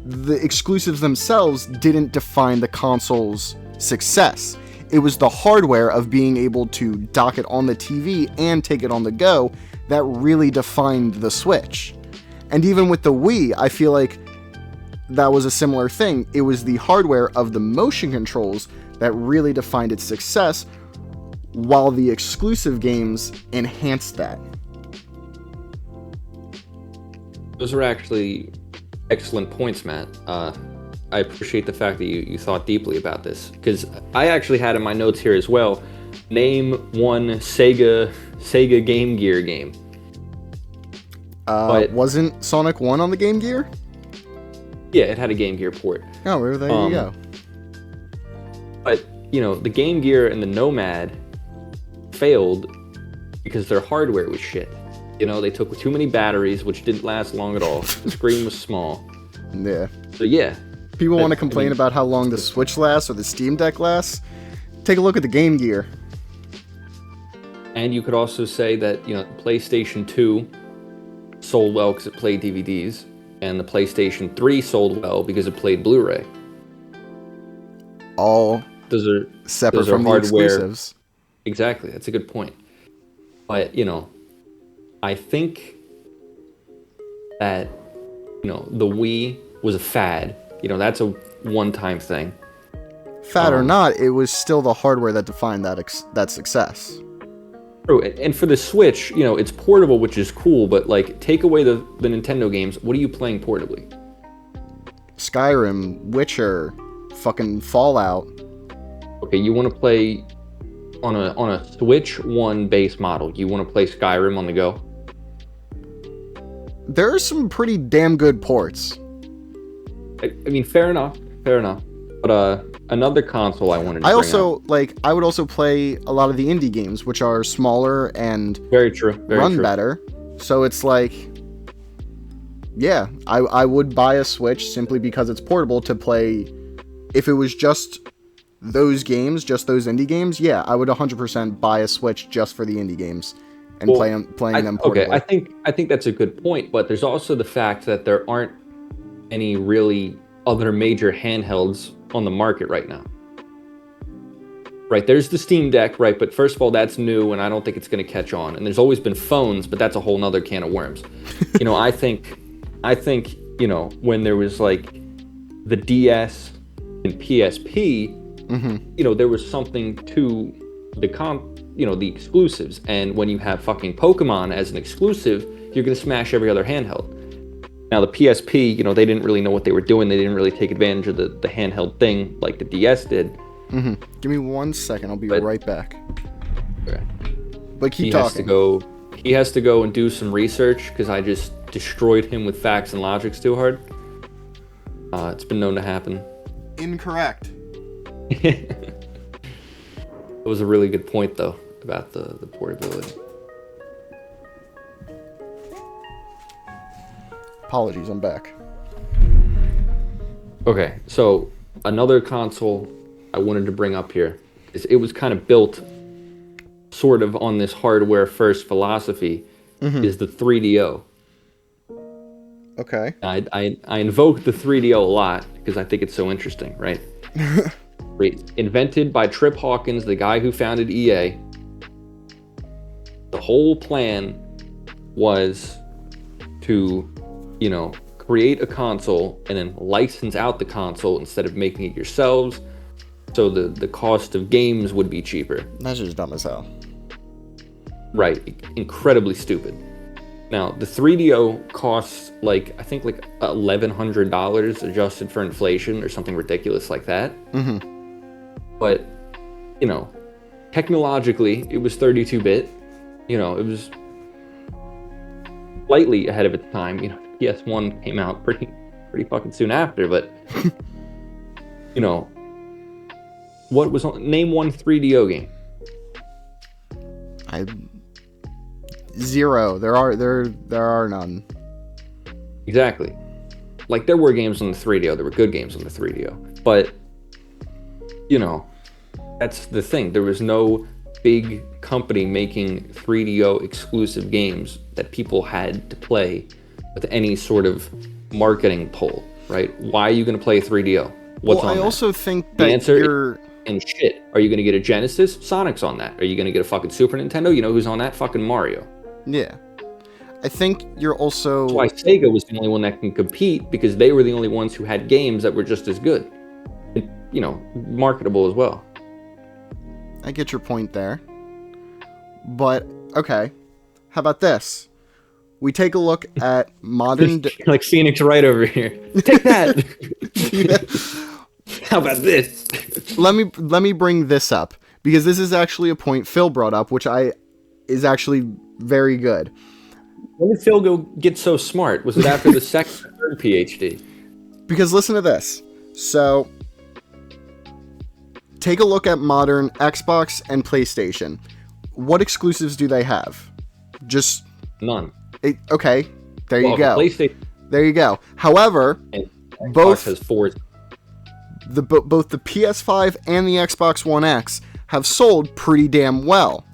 the exclusives themselves didn't define the console's success. It was the hardware of being able to dock it on the TV and take it on the go that really defined the Switch. And even with the Wii, I feel like that was a similar thing. It was the hardware of the motion controls that really defined its success, while the exclusive games enhanced that. Those are actually excellent points, Matt. I appreciate the fact that you thought deeply about this, because I actually had in my notes here as well, name one Sega Game Gear game. Wasn't Sonic 1 on the Game Gear? Yeah, it had a Game Gear port. Oh, well, there you go. But, the Game Gear and the Nomad failed because their hardware was shit. They took too many batteries, which didn't last long at all. The screen was small. Yeah. So, yeah. People want to complain about how long the Switch lasts or the Steam Deck lasts. Take a look at the Game Gear. And you could also say that, the PlayStation 2 sold well because it played DVDs, and the PlayStation 3 sold well because it played Blu-ray. All those are separate from the exclusives. Exactly, that's a good point. But, I think that, the Wii was a fad. That's a one-time thing. Fad or not, it was still the hardware that defined that success. True, and for the Switch, it's portable, which is cool, but, take away the Nintendo games, what are you playing portably? Skyrim, Witcher, fucking Fallout. Okay, you want to play on a Switch 1 base model. You want to play Skyrim on the go? There are some pretty damn good ports. I mean, fair enough. But another console I wanted to I would also play a lot of the indie games, which are smaller and very true. run better. So it's like, yeah, I would buy a Switch simply because it's portable to play. If it was just those games, just those indie games, yeah, I would 100% buy a Switch just for the indie games and playing them portably. Okay, I think that's a good point, but there's also the fact that there aren't any really other major handhelds on the market right now. Right, there's the Steam Deck, right? But first of all, that's new, and I don't think it's going to catch on. And there's always been phones, but that's a whole nother can of worms. I think, when there was like the DS and PSP, there was something to the exclusives. And when you have fucking Pokemon as an exclusive, you're going to smash every other handheld. Now the PSP, they didn't really know what they were doing. They didn't really take advantage of the handheld thing like the DS did. Give me 1 second. I'll be right back. Okay. But keep talking. He has to go and do some research because I just destroyed him with facts and logics too hard. It's been known to happen. Incorrect. It was a really good point though about the portability. Apologies, I'm back. Okay, so another console I wanted to bring up here is it was kind of built sort of on this hardware first philosophy is the 3DO. Okay. I invoke the 3DO a lot because I think it's so interesting, right? Invented by Trip Hawkins, the guy who founded EA. The whole plan was to, create a console and then license out the console instead of making it yourselves. So the cost of games would be cheaper. That's just dumb as hell. Right, incredibly stupid. Now, the 3DO costs I think $1,100 adjusted for inflation or something ridiculous like that. But, technologically, it was 32-bit. It was slightly ahead of its time. PS1 came out pretty fucking soon after, but, what was name one 3DO game? Zero. There are none. Exactly. There were games on the 3DO. There were good games on the 3DO. But, that's the thing. There was no big company making 3DO exclusive games that people had to play with any sort of marketing pull, right? Why are you going to play a 3DO? What's on I that? also think that the answer and shit. Are you going to get a Genesis? Sonic's on that. Are you going to get a fucking Super Nintendo? You know who's on that? Fucking Mario. Yeah. I think you're also... That's why Sega was the only one that can compete, because they were the only ones who had games that were just as good. And, marketable as well. I get your point there. But, okay. How about this? We take a look at modern... like Phoenix Wright over here. Take that! How about this? Let me bring this up, because this is actually a point Phil brought up, which is actually very good. When did Phil get so smart? Was it after the second or third PhD? Because listen to this. So, take a look at modern Xbox and PlayStation. What exclusives do they have? Just none. Okay, there you go. PlayStation. There you go. However, both has four. Both the PS5 and the Xbox One X have sold pretty damn well.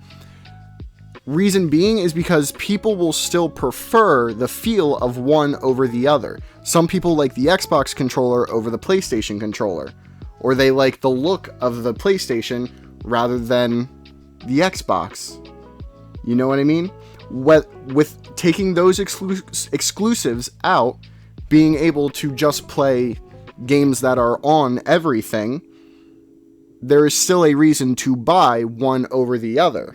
Reason being is because people will still prefer the feel of one over the other. Some people like the Xbox controller over the PlayStation controller, or they like the look of the PlayStation rather than the Xbox. You know what I mean? With taking those exclusives out, being able to just play games that are on everything, there is still a reason to buy one over the other.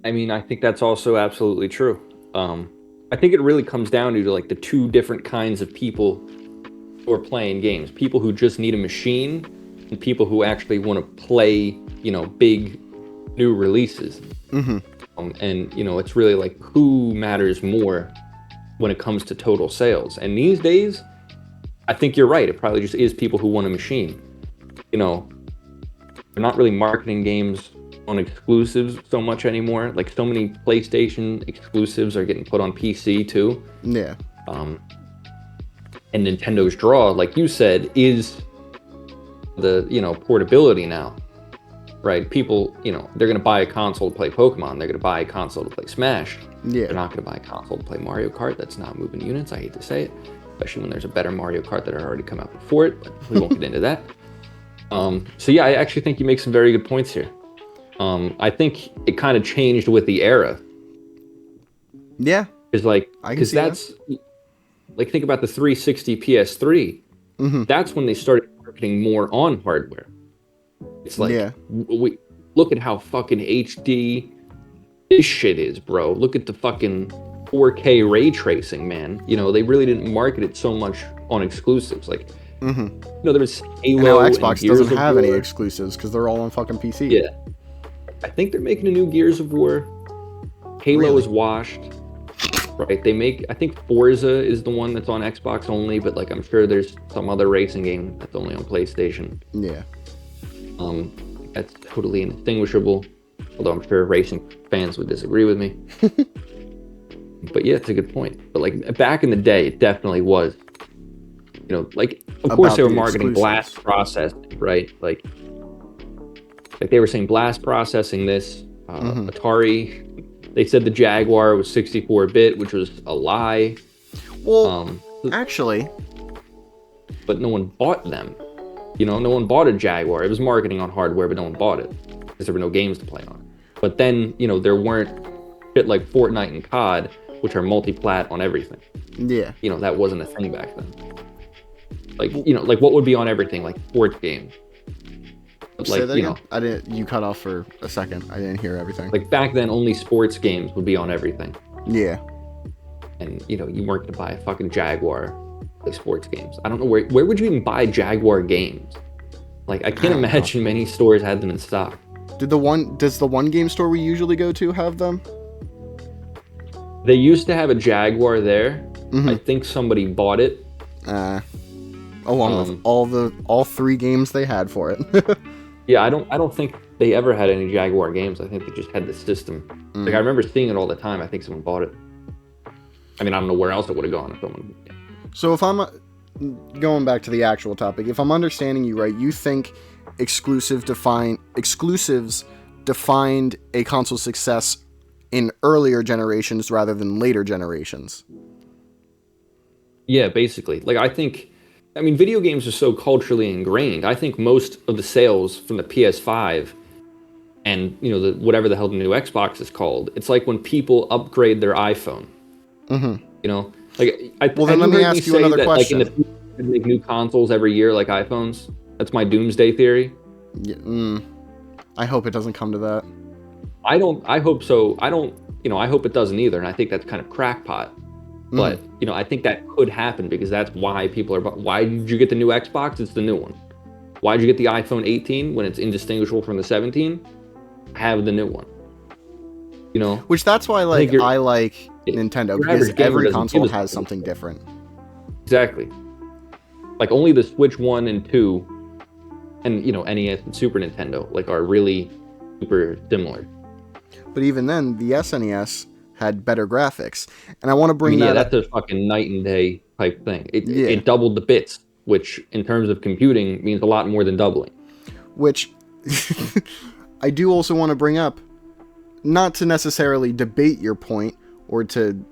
I mean, I think that's also absolutely true. I think it really comes down to the two different kinds of people who are playing games. People who just need a machine, and people who actually want to play, big new releases. And, it's really who matters more when it comes to total sales. And these days, I think you're right. It probably just is people who want a machine. They're not really marketing games on exclusives so much anymore. So many PlayStation exclusives are getting put on PC too. Yeah. And Nintendo's draw, like you said, is the, portability now. Right? People, they're going to buy a console to play Pokemon. They're going to buy a console to play Smash. Yeah. They're not going to buy a console to play Mario Kart. That's not moving units. I hate to say it. especially when there's a better Mario Kart that had already come out before it, but we won't get into that. So yeah, I actually think you make some very good points here. I think it kind of changed with the era. Yeah. Because that's like, think about the 360 PS3. Mm-hmm. That's when they started marketing more on hardware. It's like, we look at how fucking HD this shit is, bro. Look at the fucking 4K ray tracing, man. You know, they really didn't market it so much on exclusives. Like, you know, there was Halo. And now Xbox doesn't have any War. exclusives because they're all on fucking PC. Yeah. I think they're making a new Gears of War. Halo is washed. Right, I think Forza is the one that's on Xbox only, but like I'm sure there's some other racing game that's only on PlayStation. Yeah. That's totally indistinguishable, although I'm sure racing fans would disagree with me. But yeah, it's a good point. But like back in the day, it definitely was, you know, like of course they were marketing blast processing, right? Like they were saying blast processing this, Atari. They said the Jaguar was 64-bit, which was a lie. Well, actually. But no one bought them. You know, no one bought a Jaguar. It was marketing on hardware, but no one bought it because there were no games to play on. But then, you know, there weren't shit like Fortnite and COD, which are multi-plat on everything. Yeah. You know, that wasn't a thing back then. Like, you know, like what would be on everything? Like sports games. Say that again? You cut off for a second. I didn't hear everything. Like back then, only sports games would be on everything. Yeah. And you know, you weren't gonna buy a fucking Jaguar like sports games. I don't know where would you even buy Jaguar games? Like I can't imagine many stores had them in stock. Does the one game store we usually go to have them? They used to have a Jaguar there. I think somebody bought it. Along with all 3 games they had for it. Yeah, I don't think they ever had any Jaguar games. I think they just had the system. Like I remember seeing it all the time. I think someone bought it. I mean, I don't know where else it would have gone if someone. Yeah. So if I'm going back to the actual topic, if I'm understanding you right, you think exclusives defined a console success in earlier generations rather than later generations. Yeah, basically. Like I mean, video games are so culturally ingrained. I think most of the sales from the PS5 and, you know, whatever the hell the new Xbox is called, it's like when people upgrade their iPhone. You know, like well, then let me ask you another question. Like in the future, make new consoles every year, like iPhones. That's my doomsday theory. Yeah, I hope it doesn't come to that. I hope so. I hope it doesn't either. And I think that's kind of crackpot. But, you know, I think that could happen because that's why people are... Why did you get the new Xbox? It's the new one. Why did you get the iPhone 18 when it's indistinguishable from the 17? Have the new one. You know? Which that's why I like Nintendo, because every console has something different. Exactly. Like only the Switch 1 and 2 and, you know, NES and Super Nintendo like are really super similar. But even then, the SNES... had better graphics, and I want to bring that that's a fucking night and day type thing. It doubled the bits, which in terms of computing means a lot more than doubling. Which I do also want to bring up, not to necessarily debate your point or to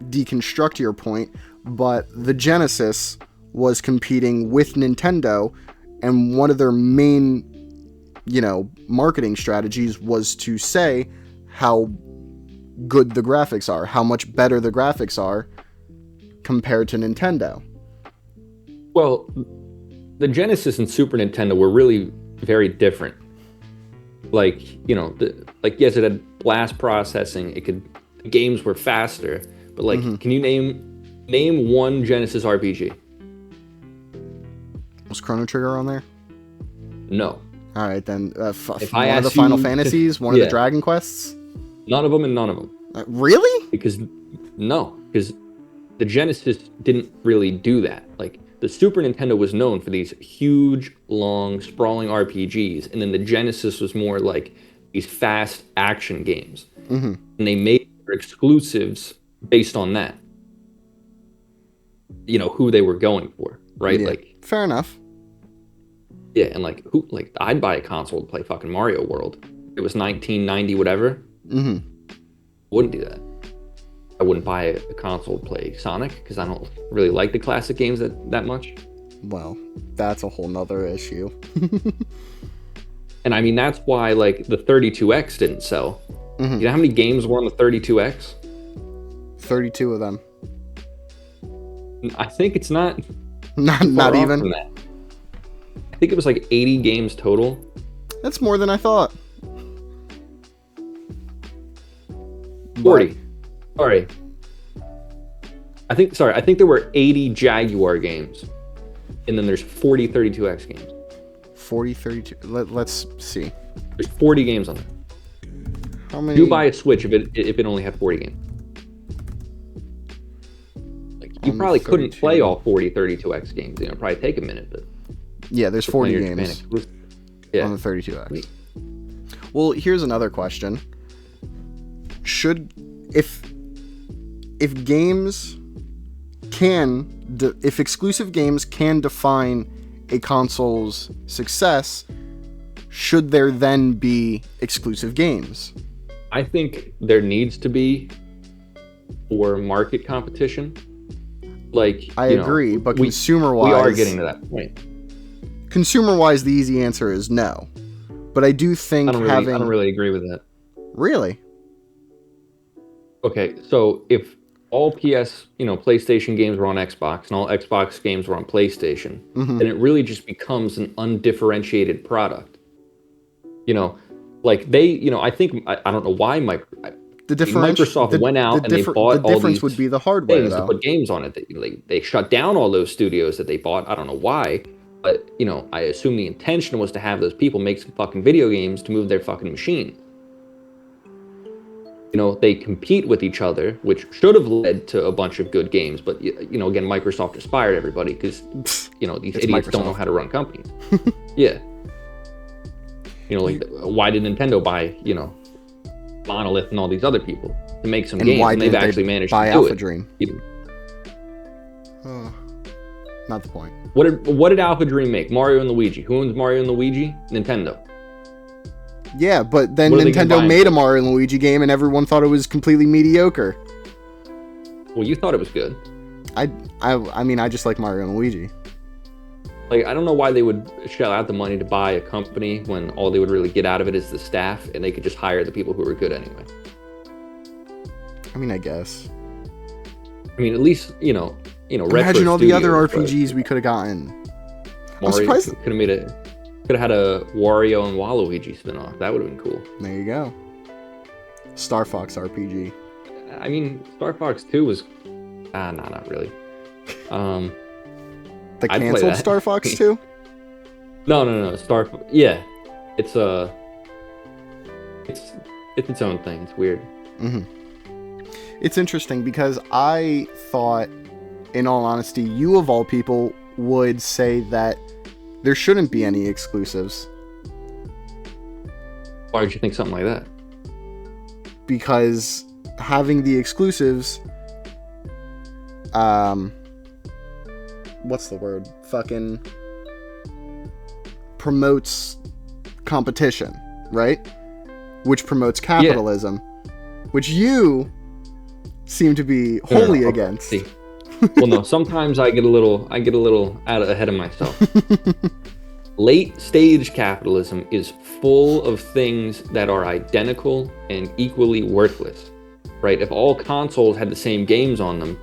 deconstruct your point, but the Genesis was competing with Nintendo, and one of their main, you know, marketing strategies was to say how good the graphics are, how much better the graphics are compared to Nintendo. Well, the Genesis and Super Nintendo were really very different. Like, you know, yes, it had blast processing. The games were faster, but like, can you name one Genesis RPG? Was Chrono Trigger on there? No. All right, then. One of the Final Fantasies, one of the Dragon Quests. None of them and none of them. Really? Because the Genesis didn't really do that. Like the Super Nintendo was known for these huge, long, sprawling RPGs, and then the Genesis was more like these fast action games. And they made their exclusives based on that. You know who they were going for, right? Yeah, like fair enough. Yeah, and I'd buy a console to play fucking Mario World. It was 1990 whatever. Wouldn't do that. I wouldn't buy a console to play Sonic because I don't really like the classic games that much. Well, that's a whole nother issue. And I mean, that's why like the 32X didn't sell. Mm-hmm. You know how many games were on the 32X? 32 of them. I think it's not Not even. from that. I think it was like 80 games total. That's more than I thought. 40. Sorry. I think there were 80 Jaguar games. And then there's 40 32X games. 40, 32. Let's see. There's 40 games on it. How many? You buy a Switch if it only had 40 games. Like you probably couldn't play all 40 32X games. It'd probably take a minute, but yeah, there's 40 games yeah. on the 32X. Well, here's another question. If exclusive games can define a console's success, should there then be exclusive games? I think there needs to be for market competition. Like I agree, but consumer-wise, we are getting to that point. Consumer-wise, the easy answer is no. But I do think I don't really agree with that. Really? Okay, so if all PlayStation games were on Xbox and all Xbox games were on PlayStation, then it really just becomes an undifferentiated product. Like I think I don't know why Microsoft went out and they bought all these. The difference would be the hardware, though. To put games on it. They shut down all those studios that they bought. I don't know why, but I assume the intention was to have those people make some fucking video games to move their fucking machine. They compete with each other, which should have led to a bunch of good games. But, again, Microsoft inspired everybody because, these idiots Microsoft. Don't know how to run companies. Yeah. Why did Nintendo buy, Monolith and all these other people to make some games? And they've actually managed to do Alpha it. Dream? Not the point. What did Alpha Dream make? Mario and Luigi. Who owns Mario and Luigi? Nintendo. Yeah, but then Nintendo made a Mario and Luigi game and everyone thought it was completely mediocre. Well, you thought it was good. I mean, I just like Mario and Luigi. Like, I don't know why they would shell out the money to buy a company when all they would really get out of it is the staff and they could just hire the people who were good anyway. I mean, I guess. I mean, at least, imagine all the other RPGs we could have gotten. I'm surprised. Could have had a Wario and Waluigi spin-off. That would have been cool. There you go. Star Fox RPG. I mean, Star Fox 2 was... no, not really. The canceled Star Fox 2? No. Yeah. It's its own thing. It's weird. Mm-hmm. It's interesting because I thought, in all honesty, you of all people would say that there shouldn't be any exclusives. Why did you think something like that? Because having the exclusives, what's the word? Fucking promotes competition, right? Which promotes capitalism, which you seem to be wholly against. See. Well, no. Sometimes I get a little ahead of myself. Late stage capitalism is full of things that are identical and equally worthless, right? If all consoles had the same games on them,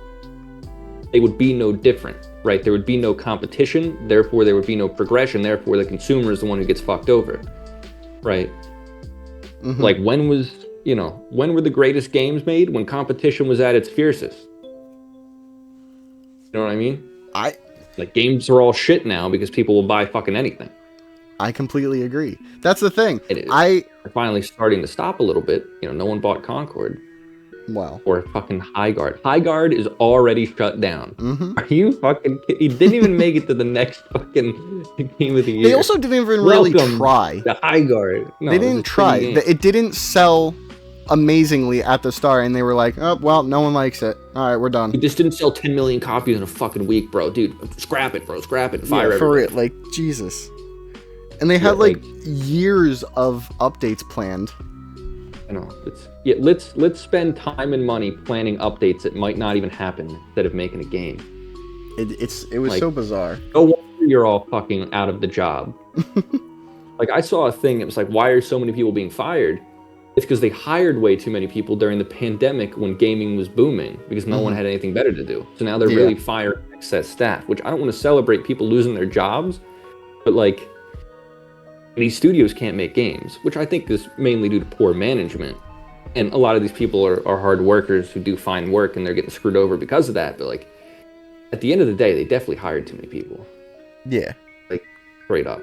they would be no different, right? There would be no competition, therefore there would be no progression, therefore the consumer is the one who gets fucked over, right? Mm-hmm. Like when were the greatest games made? When competition was at its fiercest. You know what I mean? Like games are all shit now because people will buy fucking anything. I completely agree. That's the thing. They're finally starting to stop a little bit. No one bought Concord. Well. Or fucking High Guard. High Guard is already shut down. Mm-hmm. Are you fucking kidding? He didn't even make it to the next fucking game of the year. They also didn't even really try. The High Guard. No, they didn't try. It didn't sell amazingly at the start, and they were like, oh, well, no one likes it. All right, we're done. It just didn't sell 10 million copies in a fucking week, bro. Dude, scrap it, bro. Scrap it. Fire everybody. For it. Like, Jesus. And they had, years of updates planned. You know, let's spend time and money planning updates that might not even happen instead of making a game. It was Like, so bizarre. no wonder you're all fucking out of the job. Like, I saw a thing that was like, why are so many people being fired? It's because they hired way too many people during the pandemic when gaming was booming because no one had anything better to do. So now they're really firing excess staff, which I don't want to celebrate people losing their jobs, but like, these studios can't make games, which I think is mainly due to poor management. And a lot of these people are hard workers who do fine work and they're getting screwed over because of that. But like, at the end of the day, they definitely hired too many people. Yeah. Like, straight up.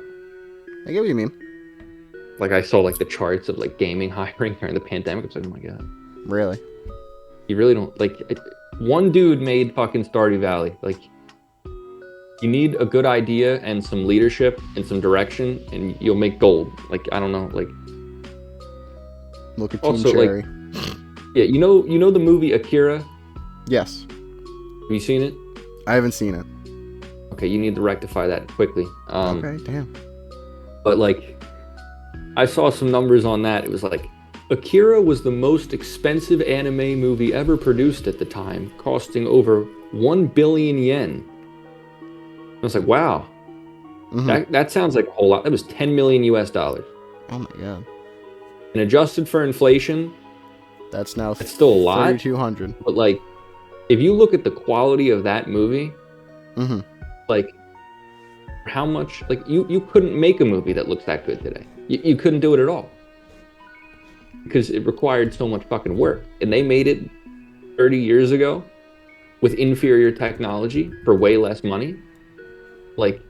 I get what you mean. Like, I saw like the charts of like gaming hiring during the pandemic. I was like, oh my god. Really? You really don't like one dude made fucking Stardew Valley. Like, you need a good idea and some leadership and some direction, and you'll make gold. Like, I don't know, like. Look at Team Also, Cherry. like, yeah, you know the movie Akira? Yes. Have you seen it? I haven't seen it. Okay, you need to rectify that quickly. Okay, damn. But like, I saw some numbers on that. It was like, Akira was the most expensive anime movie ever produced at the time, costing over 1 billion yen. I was like, wow, that sounds like a whole lot. That was 10 million US dollars. Oh my god. And adjusted for inflation, that's still a lot. 3,200. But like, if you look at the quality of that movie, like, how much, like, you couldn't make a movie that looks that good today. You couldn't do it at all. Because it required so much fucking work. And they made it 30 years ago with inferior technology for way less money. Like,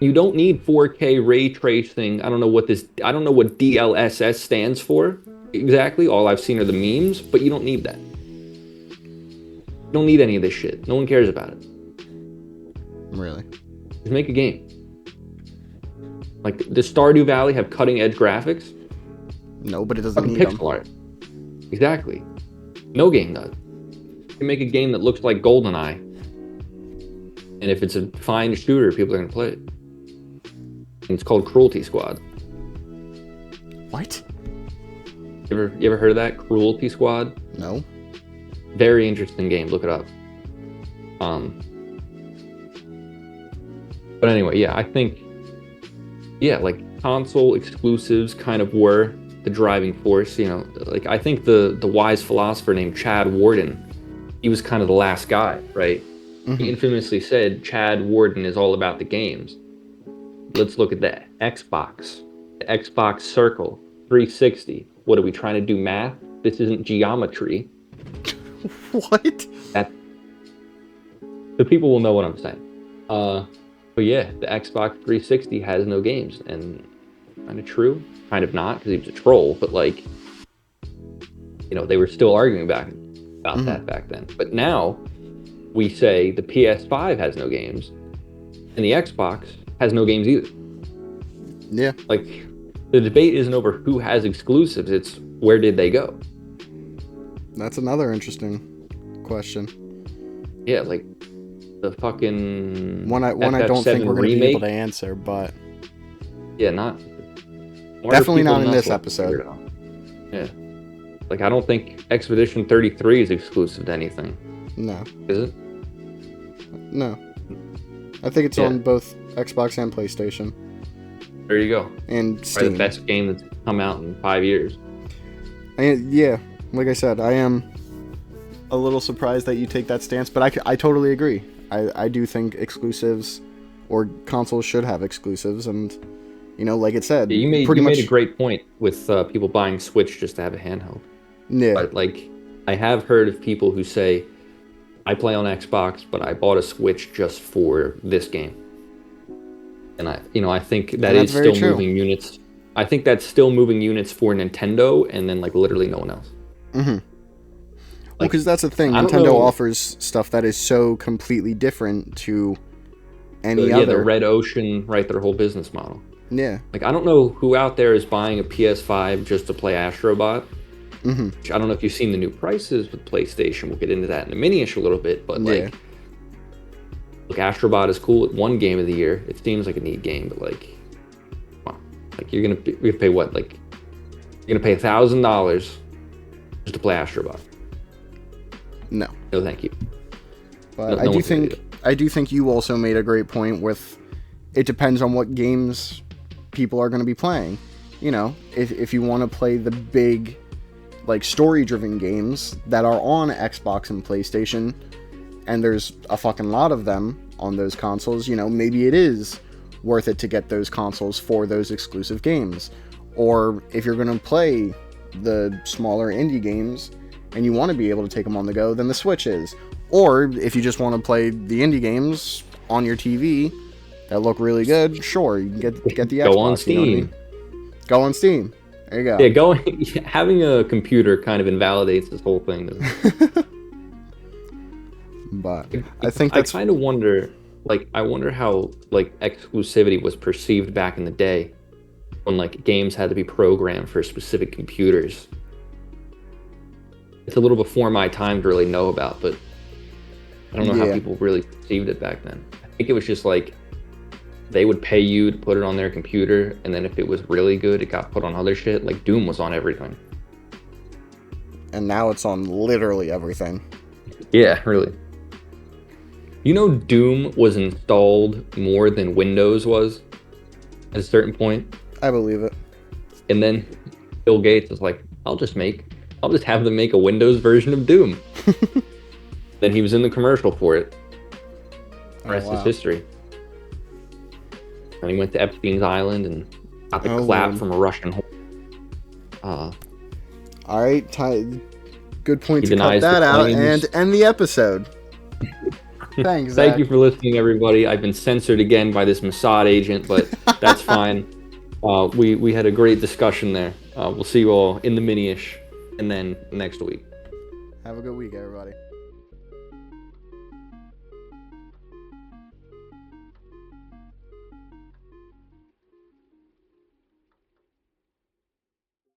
you don't need 4K ray tracing. I don't know what DLSS stands for exactly. All I've seen are the memes, but you don't need that. You don't need any of this shit. No one cares about it. Really? Just make a game. Like, does Stardew Valley have cutting edge graphics? No, but it doesn't need pixel art. Exactly. No game does. You can make a game that looks like GoldenEye. And if it's a fine shooter, people are going to play it. And it's called Cruelty Squad. What? You ever heard of that? Cruelty Squad? No. Very interesting game. Look it up. But anyway, yeah, I think, yeah, like, console exclusives kind of were the driving force, you know. Like, I think the wise philosopher named Chad Warden, he was kind of the last guy, right? He infamously said Chad Warden is all about the games. Let's look at the Xbox. The Xbox Circle 360. What are we trying to do, math? This isn't geometry. What? The people will know what I'm saying. But yeah, the Xbox 360 has no games, and kind of true, kind of not, because he was a troll. But like, you know, they were still arguing about that back then. But now we say the PS5 has no games, and the Xbox has no games either. Yeah. Like, the debate isn't over who has exclusives; it's where did they go. That's another interesting question. Yeah, like the fucking one I don't think we're going to be able to answer, but yeah, not definitely not in this episode. Yeah, like I don't think Expedition 33 is exclusive to anything. No. Is it? No. I think it's on both Xbox and PlayStation. There you go. And Steam. Probably the best game that's come out in 5 years. Yeah, like I said, I am a little surprised that you take that stance, but I totally agree. I do think exclusives or consoles should have exclusives, and you know, like it said, yeah, you made a great point with people buying Switch just to have a handheld. Yeah. But like, I have heard of people who say, I play on Xbox, but I bought a Switch just for this game. And I think that is still moving units. I think that's still moving units for Nintendo, and then like literally no one else. Well, because that's the thing. Nintendo offers stuff that is so completely different to any other. Yeah, the Red Ocean, right? Their whole business model. Yeah. Like, I don't know who out there is buying a PS5 just to play Astro Bot. I don't know if you've seen the new prices with PlayStation. We'll get into that in a mini-ish a little bit, but like, look, Astro Bot is cool. It's one game of the year. It seems like a neat game, but like, wow, like you're gonna pay what? Like, you're gonna pay $1,000 just to play Astro Bot. No. No, thank you. But I do think you also made a great point with it depends on what games people are going to be playing. You know, if you want to play the big, like, story-driven games that are on Xbox and PlayStation, and there's a fucking lot of them on those consoles, you know, maybe it is worth it to get those consoles for those exclusive games. Or if you're going to play the smaller indie games and you want to be able to take them on the go, then the Switch is. Or if you just want to play the indie games on your TV that look really good, sure, you can get the Xbox. Go on Steam. You know what I mean? Go on Steam. There you go. Yeah, having a computer kind of invalidates this whole thing. But I think that's... I kind of wonder, like, how, like, exclusivity was perceived back in the day when, like, games had to be programmed for specific computers. It's a little before my time to really know about, but I don't know how people really perceived it back then. I think it was just like they would pay you to put it on their computer, and then if it was really good, it got put on other shit. Like Doom was on everything. And now it's on literally everything. Yeah, really. You know, Doom was installed more than Windows was at a certain point. I believe it. And then Bill Gates was like, I'll just have them make a Windows version of Doom. Then he was in the commercial for it. The rest is history. And he went to Epstein's Island and got the clap from a Russian whore. All right, good point to cut that out and end the episode. Thanks, Zach. Thank you for listening, everybody. I've been censored again by this Mossad agent, but that's fine. We had a great discussion there. We'll see you all in the mini-ish and then next week. Have a good week, everybody.